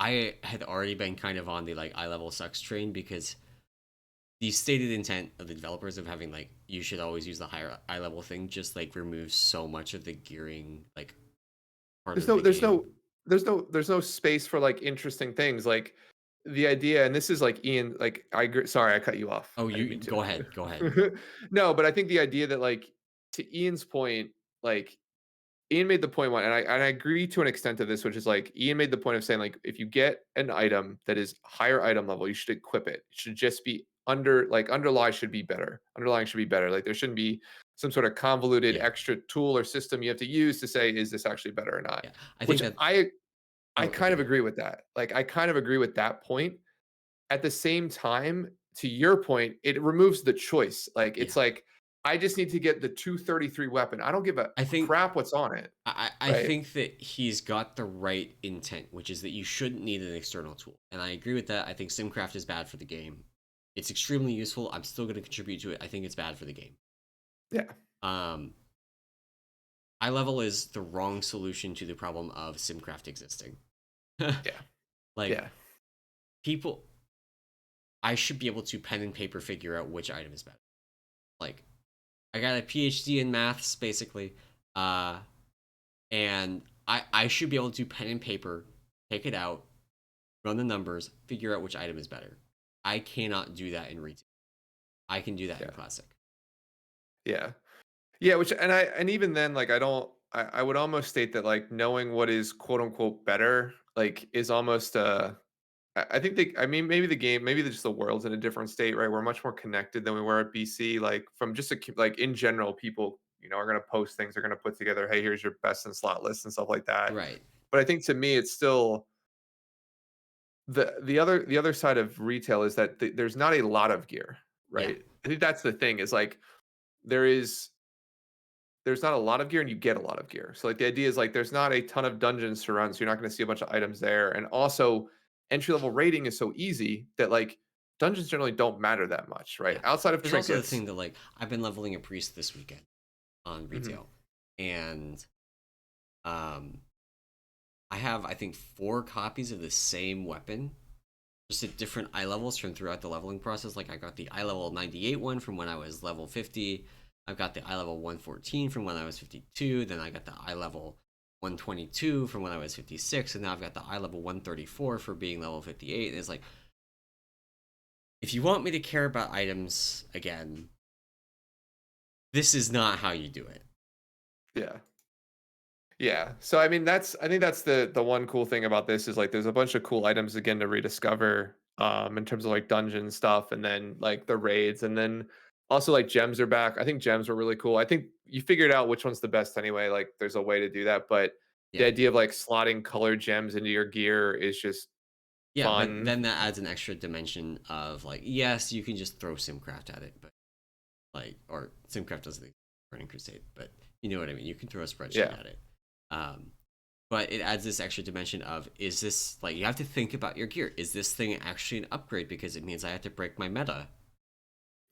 I had already been kind of on the like eye level sucks train because the stated intent of the developers of having like you should always use the higher eye level thing just like removes so much of the gearing like part
There's
of
no
the
there's
game.
no there's no space for like interesting things. Like the idea, and this is like Ian, like I agree, sorry, I cut you off.
Oh,
I didn't
you
mean
go ahead, go ahead.
to. No, but I think the idea that like to Ian's point, like Ian made the point one, and I agree to an extent of this, which is like Ian made the point of saying like if you get an item that is higher item level, you should equip it. It should just be underlie should be better. Underlying should be better. Like there shouldn't be some sort of convoluted
Yeah,
extra tool or system you have to use to say is this actually better or not.
yeah. I think
Which
that.
I
Oh,
kind
okay.
of agree with that. Like I kind of agree with that point. At the same time, to your point, it removes the choice. Like it's
Yeah,
like I just need to get the 233 weapon. I don't give a
I think
crap what's on it,
I
right?
think that he's got the right intent, which is that you shouldn't need an external tool, and I agree with that. I think SimCraft is bad for the game. It's extremely useful. I'm still going to contribute to it. I think it's bad for the game.
Yeah.
Um, Eye level is the wrong solution to the problem of SimCraft existing.
Yeah.
Like
Yeah.
people, I should be able to pen and paper figure out which item is better. Like I got a PhD in maths basically, uh, and I should be able to pen and paper take it out, run the numbers, figure out which item is better. I cannot do that in retail. I can do that in
Yeah.
classic.
Yeah. Yeah, which and even then, like I would almost state that like knowing what is quote unquote better, like is almost I think I mean maybe the game, maybe just the world's in a different state, right? We're much more connected than we were at BC. Like from just like in general, people, are gonna post things, they're gonna put together, hey, here's your best in slot list and stuff like that.
Right.
But I think to me it's still the other side of retail is that there's not a lot of gear,
Yeah.
right? I think that's the thing is like there is there's not a lot of gear and you get a lot of gear. So like the idea is like there's not a ton of dungeons to run, so you're not going to see a bunch of items there. And also entry level rating is so easy that like dungeons generally don't matter that much, right?
Yeah.
Outside of
There's also the
trinkets.
thing that like I've been leveling a priest this weekend on
Mhm.
retail, and um, I have I think 4 copies of the same weapon, just at different eye levels from throughout the leveling process. Like I got the eye level 98 one from when I was level 50. I've got the eye level 114 from when I was 52. Then I got the eye level 122 from when I was 56, and now I've got the eye level 134 for being level 58. And it's like, if you want me to care about items again, this is not how you do it.
Yeah. Yeah. So I mean I think that's the one cool thing about this is like there's a bunch of cool items again to rediscover in terms of like dungeon stuff and then like the raids and then also like gems are back. I think gems were really cool. I think you figured out which one's the best anyway. Like there's a way to do that, but the
Yeah, I
idea
did.
of like slotting colored gems into your gear is just
Yeah, but
fun.
then that adds an extra dimension of like, yes, you can just throw SimCraft at it, but like, or SimCraft doesn't exist in Burning Crusade, but you know what I mean. You can throw a spreadsheet
Yeah.
at it, um, but it adds this extra dimension of, is this like, you have to think about your gear? Is this thing actually an upgrade because it means I have to break my meta?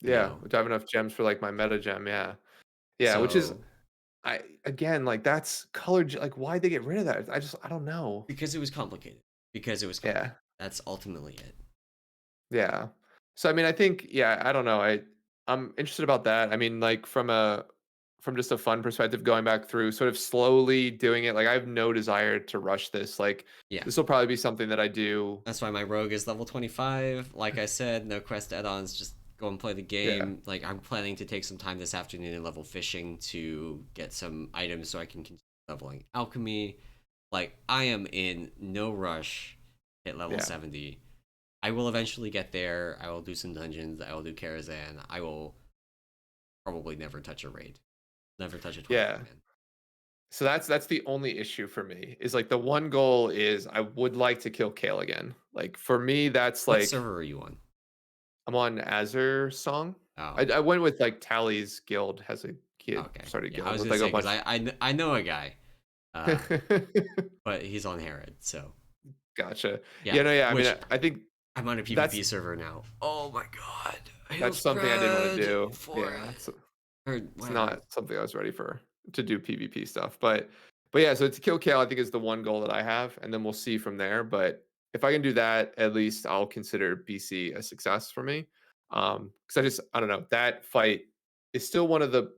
You
Yeah.
know,
Do I have enough gems for like my meta gem? Yeah. Yeah. Which is
so
I again like that's colored like why'd they get rid of that? I don't know.
because it was complicated, because it was complicated.
Yeah.
That's ultimately it.
Yeah. So I mean, I think yeah, I don't know. I'm interested about that. I mean, like from a from just a fun perspective, going back through, sort of slowly doing it. Like I have no desire to rush this. Like
Yeah.
this will probably be something that I do.
That's why my rogue is level 25. Like I said, no quest add-ons, just go and play the
Yeah,
game. Like I'm planning to take some time this afternoon and level fishing to get some items so I can continue leveling alchemy. Like I am in no rush at level
yeah,
70. I will eventually get there. I will do some dungeons. I will do Karazhan. I will probably never touch a raid. Never touch a 25
yeah.
man.
So that's the only issue for me. Is like the one goal is I would like to kill Kale again. Like for me, that's
What
like
server are you on?
I'm on Azure Song.
Oh,
I went with like Tally's guild has a kid
okay.
started
Yeah, I
guild
was
with
gonna
like a
say because
bunch.
I know a guy, uh, but he's on Herod, so
Gotcha.
yeah.
Yeah, no, yeah. I mean,
Which
I think
I'm on a
that's
PvP server now. Oh my god, it
that's
feels
something I didn't want to
bad
do.
for
Yeah,
it. Or
it's
whatever.
not something I was ready for to do PvP stuff. But yeah, so to kill Kale, I think is the one goal that I have, and then we'll see from there. But if I can do that, at least I'll consider BC a success for me. Because I don't know, that fight is still one of the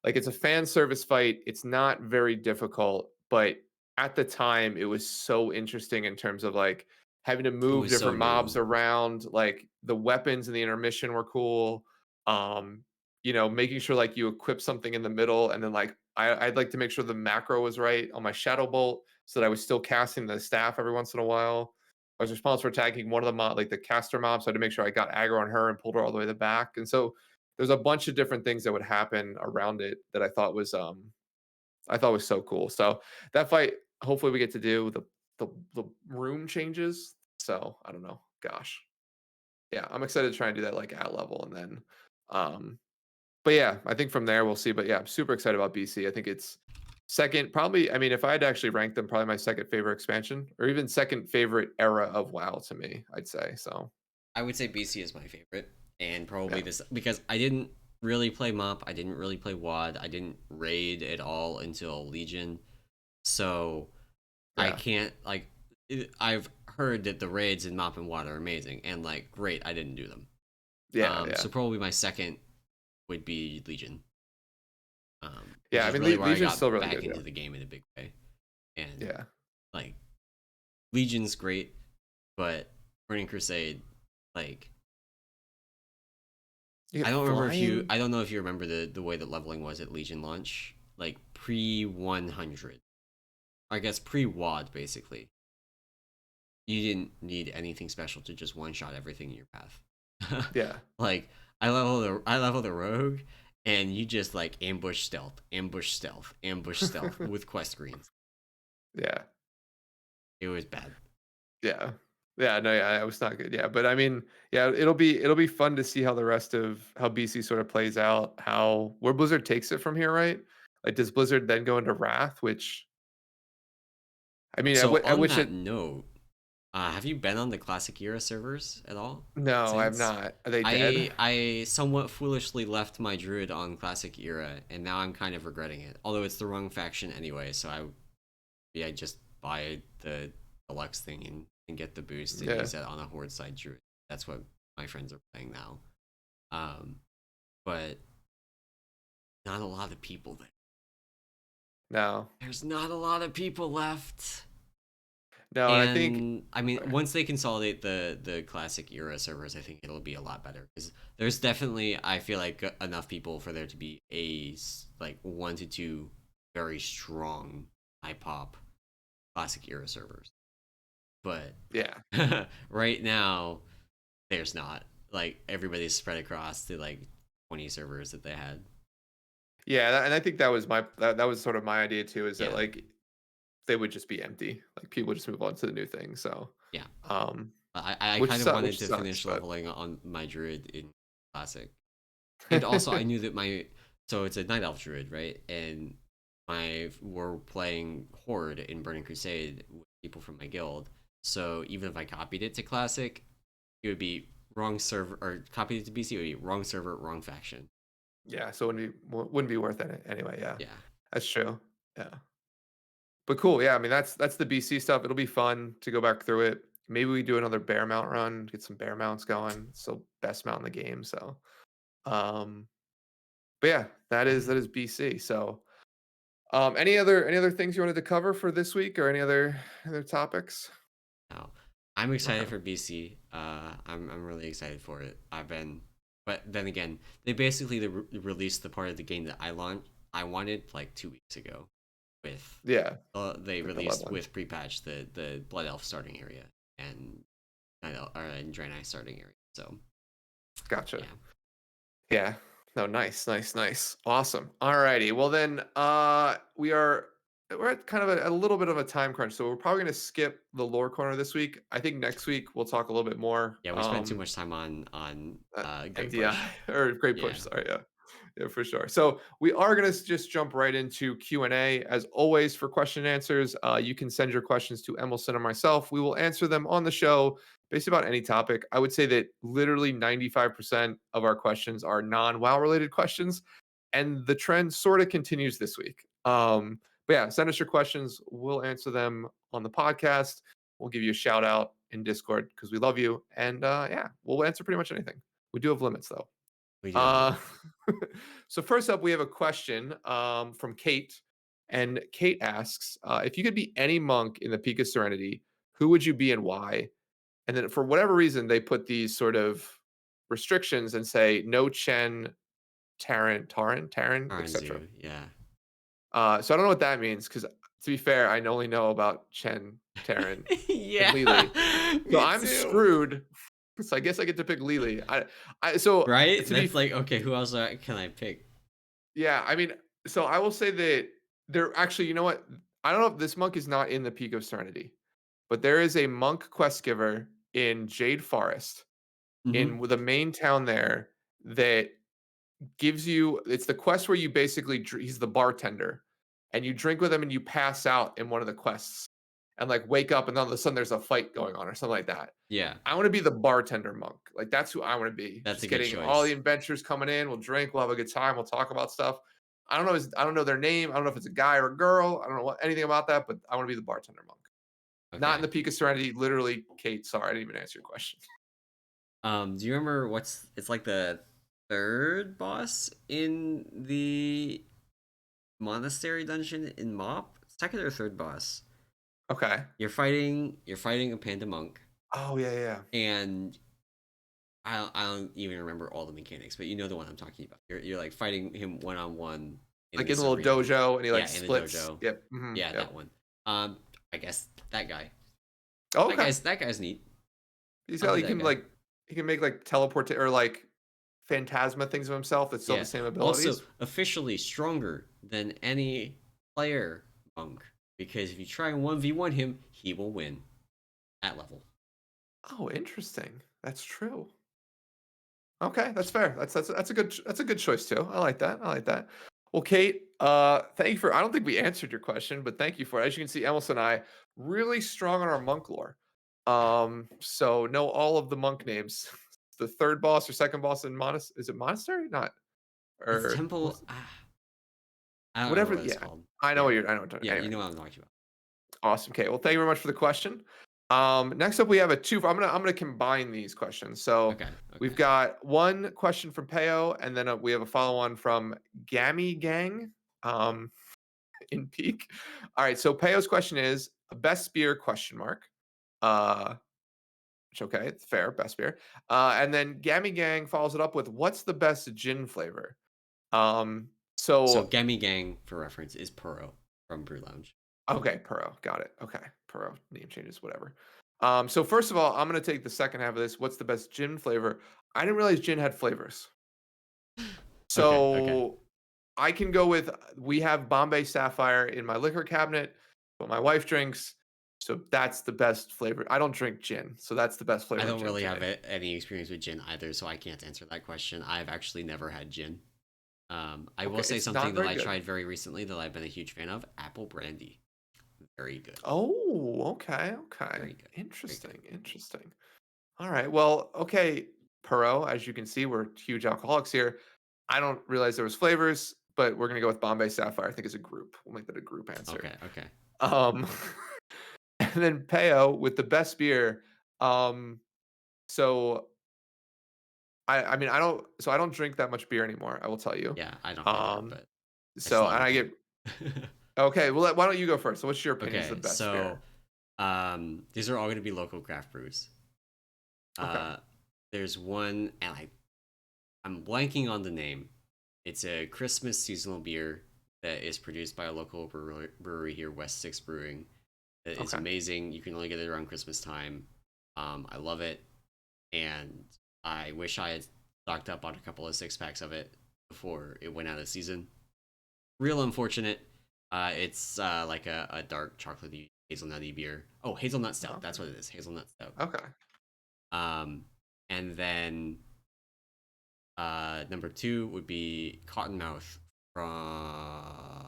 like it's a fan service fight. It's not very difficult, but at the time it was so interesting in terms of like having to
It
move
was so
different mobs
new.
around. Like the weapons in the intermission were cool. Um, making sure like you equip something in the middle, and then like I'd like to make sure the macro was right on my shadow bolt so that I was still casting the staff every once in a while. I was responsible for attacking one of the like the caster mobs, so I had to make sure I got aggro on her and pulled her all the way to the back. And so there's a bunch of different things that would happen around it that I thought was so cool. So that fight, hopefully we get to do the room changes. So I don't know. Gosh. Yeah, I'm excited to try and do that like at level and then um but yeah, I think from there we'll see. But yeah, I'm super excited about BC. I think it's second, probably. I mean, if I had to actually rank them, probably my second favorite expansion, or even second favorite era of WoW to me, I'd say. So
I would say BC is my favorite, and probably
yeah.
this because I didn't really play MOP. I didn't really play WAD. I didn't raid at all until Legion. So I
Yeah.
can't like. I've heard that the raids in MOP and WAD are amazing, and like great. I didn't do them.
Yeah. Yeah.
So probably my second would be Legion, which
Yeah. I
is
mean,
really where I
Legion's
got
still really
back
good.
into the game in a big way. And
Yeah.
like Legion's great, but Burning Crusade, like
You
I
get
don't remember if you
flying.
I don't know if you remember the way that leveling was at Legion launch, like pre 100. I guess pre WAD basically. You didn't need anything special to just one shot everything in your path.
Yeah.
Like I level the rogue, and you just like ambush stealth, ambush stealth, ambush stealth with quest greens.
Yeah.
It was bad.
Yeah. Yeah, no, yeah, it was not good. Yeah, but I mean, yeah, it'll be fun to see how the rest of how BC sort of plays out, how where Blizzard takes it from here, right? Like, does Blizzard then go into Wrath? Which I mean,
So
I
on
wish
that
it.
note, have you been on the classic era servers at all
No, I'm
since?
not. Are they dead?
I somewhat foolishly left my druid on classic era, and now I'm kind of regretting it. Although it's the wrong faction anyway, so I just buy the deluxe thing and get the boost and
Yeah.
use that on a horde side druid. That's what my friends are playing now. Um, but not a lot of people there.
No.
There's not a lot of people left.
No, and I think
And I mean, once they consolidate the classic era servers, I think it'll be a lot better because there's definitely I feel like enough people for there to be like 1 to 2 very strong high pop classic era servers. But
yeah.
right now, there's not like everybody's spread across the like 20 servers that they had.
Yeah, and I think that was that was sort of my idea too, is that
Yeah,
like they would just be empty. Like people would just move on to the new thing. So
yeah.
um
I kind of wanted
which
to
sucks,
finish
but
leveling on my druid in classic. And also, I knew that so it's a night elf druid, right? And we're playing horde in Burning Crusade with people from my guild. So even if I copied it to classic, it would be wrong server, or copied it to BC, it would be wrong server, wrong faction.
yeah, so wouldn't be worth it anyway. Yeah,
Yeah,
that's true. Yeah, but cool. Yeah, I mean that's the BC stuff. It'll be fun to go back through it. Maybe we do another bear mount run, get some bear mounts going. So best mount in the game. So, um, but yeah, that is BC. So, any other things you wanted to cover for this week, or any other topics?
Now, I'm excited
Okay.
for BC. I'm really excited for it. But then again, they basically released the part of the game that I wanted like 2 weeks ago. With
Yeah,
they
like the
released
leveling.
with pre-patch the Blood Elf starting area and and Draenei starting area. So
Gotcha.
yeah,
Yeah. No, nice, nice, nice. Awesome. Alrighty. Well then, we're at kind of a little bit of a time crunch, so we're probably gonna skip the lore corner this week. I think next week we'll talk a little bit more.
yeah, we spent too much time on Great
MDI
Push.
or Great
Yeah,
Push. Sorry, yeah. Yeah, for sure. So we are going to just jump right into Q&A. As always, for question and answers, you can send your questions to emallson or myself. We will answer them on the show based about any topic. I would say that literally 95% of our questions are non-WoW related questions, and the trend sort of continues this week. But yeah, send us your questions. We'll answer them on the podcast. We'll give you a shout out in Discord because we love you. And yeah, we'll answer pretty much anything. We do have limits though.
we do have
Uh,
limits.
so first up, we have a question from Kate, and Kate asks, if you could be any monk in the Peak of Serenity, who would you be and why? And then for whatever reason, they put these sort of restrictions and say no Chen, Taryn, etc.
Aranzu, yeah.
So I don't know what that means because to be fair, I only know about Chen, Taryn, and
Yeah,
Lily. So
me
I'm
too.
screwed. So I guess I get to pick Lily. So
Right?
to be
That's like, okay, who else can I pick?
Yeah, I mean, so I will say that there actually, you know what? I don't know if this monk is not in the Peak of Serenity, but there is a monk quest giver in Jade Forest in
Hmm.
the main town there that gives you it's the quest where you basically he's the bartender and you drink with him and you pass out in one of the quests and like wake up and then all of a sudden there's a fight going on or something like that.
Yeah,
I want to be the bartender monk. Like that's who I want to be.
that's a
Just
good
getting all the
choice.
adventurers coming in. We'll drink. We'll have a good time. We'll talk about stuff. I don't know their name. I don't know if it's a guy or a girl. I don't know anything about that. But I want to be the bartender monk. Not in
Okay.
the Peak of Serenity. Literally, Kate. Sorry, I didn't even answer your question.
Do you remember it's like the third boss in the monastery dungeon in Mop? Second or third boss.
Okay.
You're fighting a panda monk,
Oh yeah, yeah. Yeah.
and I don't even remember all the mechanics, but you know the one I'm talking about. You're like fighting him one on one in
Like in
this
the little
arena.
dojo, and he like
Yeah, in the
splits.
dojo.
Yep. Hmm.
Yeah,
Yep.
that one. I guess that guy.
Oh,
That
okay.
guy's that guy's neat.
He's
I'll
got
be that guy.
like he can make like teleport or like phantasma things of himself that still have
Yeah.
the same
Also,
abilities.
officially stronger than any player monk because if you try and 1v1 him, he will win at level.
Oh, interesting. That's true. Okay, that's fair. That's a good choice too. I like that. I like that. Well, Kate, thank you for. I don't think we answered your question, but thank you for it. As you can see, Emils and I really strong on our monk lore. So know all of the monk names. The third boss or second boss in is it monastery? Not
It's
or
temple.
what's
I don't remember
whatever.
what it's
Yeah,
called.
I know
Yeah,
what you're. I know what you're.
yeah, you
Anyway,
know what I'm talking about.
awesome. Okay, well, thank you very much for the question. Next up, we have a two. I'm gonna combine these questions. So
Okay,
we've
okay.
got one question from Peo, and then we have a follow on from Gammy Gang, um, in Peak. All right. So Peo's question is best spear question mark. Uh, which okay, it's fair, best spear. And then Gammy Gang follows it up with what's the best gin flavor? Um,
So
so
Gemi Gang, for reference, is Puro from Brew Lounge.
Okay, Puro. Got it. Okay. Puro. Name changes, whatever. So first of all, I'm gonna take the second half of this. What's the best gin flavor? I didn't realize gin had flavors.
Okay, okay.
So I can go with we have Bombay Sapphire in my liquor cabinet, but my wife drinks. So that's the best flavor. I don't drink gin, so that's the best
I
flavor of
don't
gin
really
for
have
me.
any experience with gin either, so I can't answer that question. I've actually never had gin. I will
Okay,
say
it's
something
not
that
very
I
good.
tried very recently that I've been a huge fan of: apple brandy. Very good.
Oh, okay, okay.
Very good. Very good.
Interesting, interesting. All right. Well, okay, Puro, as you can see, we're huge alcoholics here. I don't realize there was flavors, but we're gonna go with Bombay Sapphire. I think as a group. We'll make that a group answer.
Okay, okay.
Um, and then Peo with the best beer. Um, so I mean, I don't drink that much beer anymore, I will tell you.
Yeah, I don't either,
Um,
but I
so
still have
and
a
I
point.
get okay, well, why don't you go first? So what's your opinion is the
Okay,
best beer?
so these are all going to be local craft brews.
Okay,
Uh, there's one, and I'm blanking on the name. It's a Christmas seasonal beer that is produced by a local brewery here, West Six Brewing. It is
okay.
amazing. You can only get it around Christmas time. I love it, and I wish I had stocked up on a couple of six packs of it before it went out of season. Real unfortunate. It's like a dark chocolatey hazelnutty beer. Oh, hazelnut stout.
Okay,
That's what it is. Hazelnut stout.
okay.
Um, and then number two would be Cottonmouth from.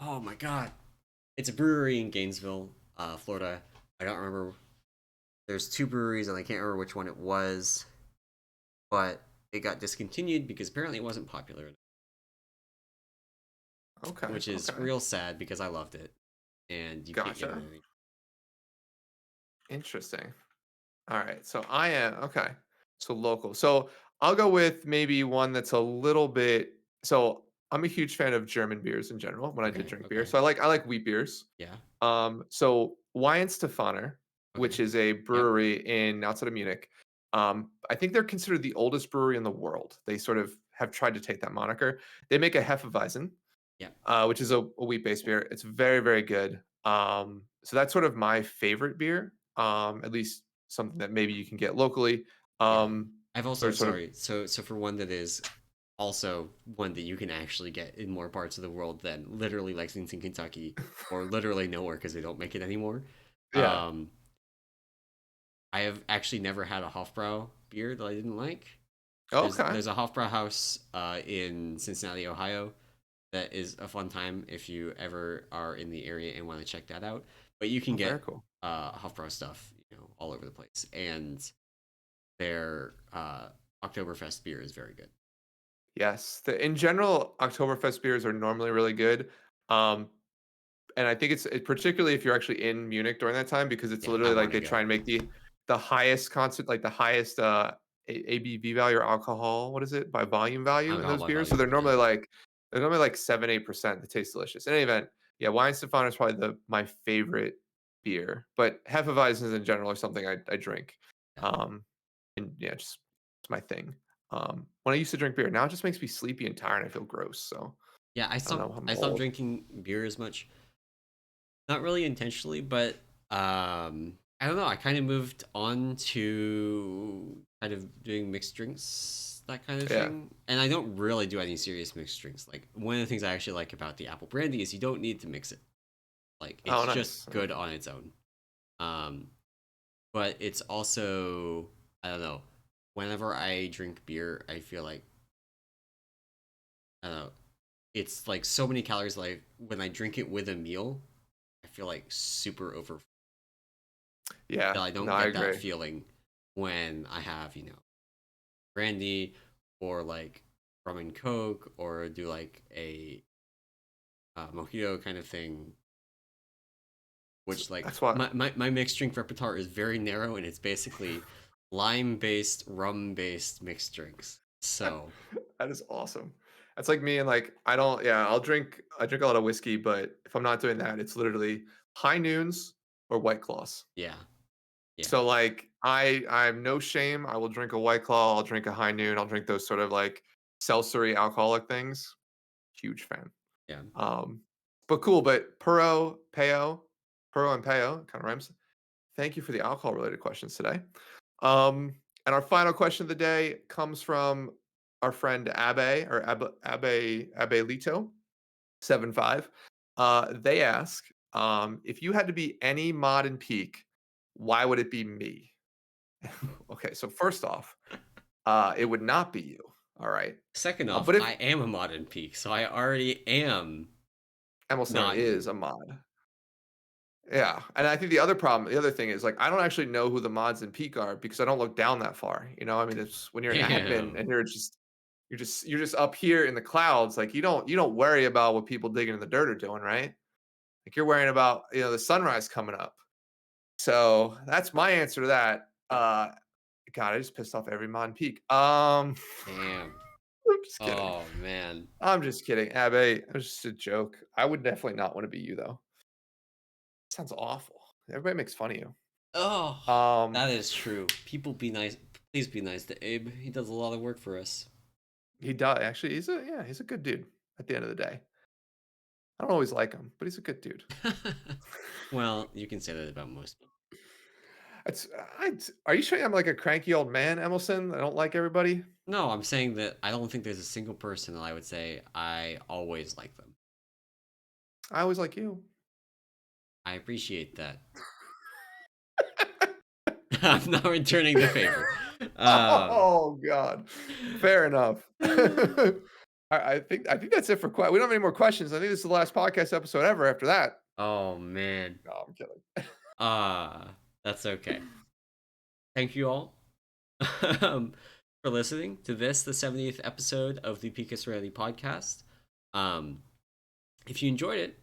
Oh my god, it's a brewery in Gainesville, Florida. I don't remember. There's two breweries, and I can't remember which one it was, but it got discontinued because apparently it wasn't popular,
Okay,
which is
okay.
real sad because I loved it, and you can't get it
Gotcha.
anymore.
Interesting. Alright, so I am okay. So local. So I'll go with maybe one that's a little bit so I'm a huge fan of German beers in general when I did
Okay,
drink beer.
okay,
So I like wheat beers.
yeah,
So Weihenstephaner, which
okay,
is a
yep,
brewery in outside of Munich. I think they're considered the oldest brewery in the world. They sort of have tried to take that moniker. They make a Hefeweizen,
yep,
which is a wheat-based beer. It's very, very good. So that's sort of my favorite beer. At least something that maybe you can get locally.
yeah.
Um,
I've
or
also
sort of
sorry. So for one that is also one that you can actually get in more parts of the world than literally Lexington, Kentucky, or literally nowhere because they don't make it anymore.
yeah.
Um, I have actually never had a Hofbrau beer that I didn't like.
Okay.
There's a Hofbrau house in Cincinnati, Ohio, that is a fun time if you ever are in the area and want to check that out. But you can
Oh, very
get
cool.
Hofbrau stuff, all over the place, and their Oktoberfest beer is very good.
Yes. In general, Oktoberfest beers are normally really good. Um, and I think particularly if you're actually in Munich during that time because it's
Yeah, I
literally like
want to
they try
go.
and make the highest constant like the highest ABV value or alcohol, what is it? By volume value in
Alcohol
those
by
beers. So
volume. Yeah,
they're normally like 7-8%. They taste delicious. In any event, yeah, Weihenstephaner is probably my favorite beer. But Hefeweizens in general are something I drink.
yeah,
Um and yeah, just it's my thing. When I used to drink beer, now it just makes me sleepy and tired and I feel gross. So
yeah.
I don't know, I'm
I stopped
old.
drinking beer as much. Not really intentionally, but I don't know. I kind of moved on to kind of doing mixed drinks, that kind of
Yeah.
thing. And I don't really do any serious mixed drinks. Like one of the things I actually like about the apple brandy is you don't need to mix it. Like
Oh,
it's just
nice.
good on its own. Um, but it's also, I don't know. Whenever I drink beer, I feel like, I don't know, it's like so many calories. Like when I drink it with a meal, I feel like super over.
Yeah,
I
no,
don't
I
get that
agree.
feeling when I have, brandy or like rum and coke or do like a mojito kind of thing.
So
Which like
that's why
my mixed drink repertoire is very narrow and it's basically lime based, rum based mixed drinks. So
that is awesome. That's like me and like I don't yeah, I drink a lot of whiskey, but if I'm not doing that, it's literally high noons or White Claws.
yeah, yeah,
So like I'm no shame. I will drink a White Claw, I'll drink a High Noon, I'll drink those sort of like seltzery alcoholic things. Huge fan.
yeah.
Um, but cool. But Puro and Peo kind of rhymes. Thank you for the alcohol related questions today. And our final question of the day comes from our friend Abe Lito 75. They ask, if you had to be any mod in Peak, why would it be me? Okay, so first off, it would not be you. All right.
Second off,
But if
I am a modern peak, so I already am
Emallson
not
is
you.
a mod. Yeah, and I think the other thing is like I don't actually know who the mods in Peak are because I don't look down that far. I mean, it's when you're an admin
Damn.
and you're just up here in the clouds. Like you don't worry about what people digging in the dirt are doing, right? Like you're worrying about the sunrise coming up. So that's my answer to that. God, I just pissed off every mod in Peak.
Damn.
I'm just kidding.
Oh man.
I'm just kidding, Abbe. It was just a joke. I would definitely not want to be you though. Sounds awful. Everybody makes fun of
Oh,
you.
that is true. People be nice. Please be nice to Abe. He does a lot of work for us.
He does actually. He's a good dude. At the end of the day, I don't always like him, but he's a good dude.
Well, you can say that about most people.
It's, are you sure I'm like a cranky old man, Emallson? I don't like everybody.
No, I'm saying that I don't think there's a single person that I would say I always like them.
I always like you.
I appreciate that. I'm not returning the favor.
Oh God, fair enough. I think that's it for we don't have any more questions. I think this is the last podcast episode ever. After that,
Oh man.
no, I'm kidding.
That's okay. Thank you all for listening to this, the 70th episode of the Pika Serenity podcast. Um, if you enjoyed it,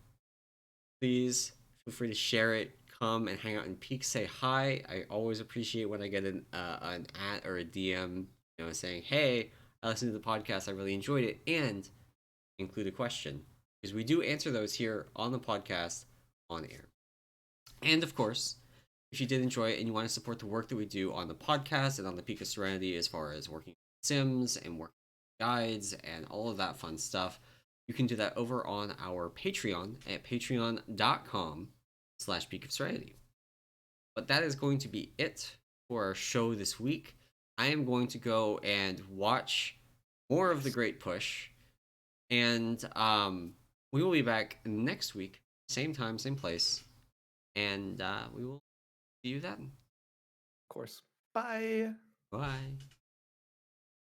please feel free to share it. Come and hang out in Peak. Say hi. I always appreciate when I get an at or a DM, saying, "Hey, I listened to the podcast. I really enjoyed it," and include a question because we do answer those here on the podcast on air. And of course, if you did enjoy it and you want to support the work that we do on the podcast and on the Peak of Serenity as far as working sims and working guides and all of that fun stuff, you can do that over on our Patreon at patreon.com/Peak of Serenity. But that is going to be it for our show this week. I am going to go and watch more of The Great Push. And we will be back next week, same time, same place. And we will see you then.
Of course. Bye.
Bye.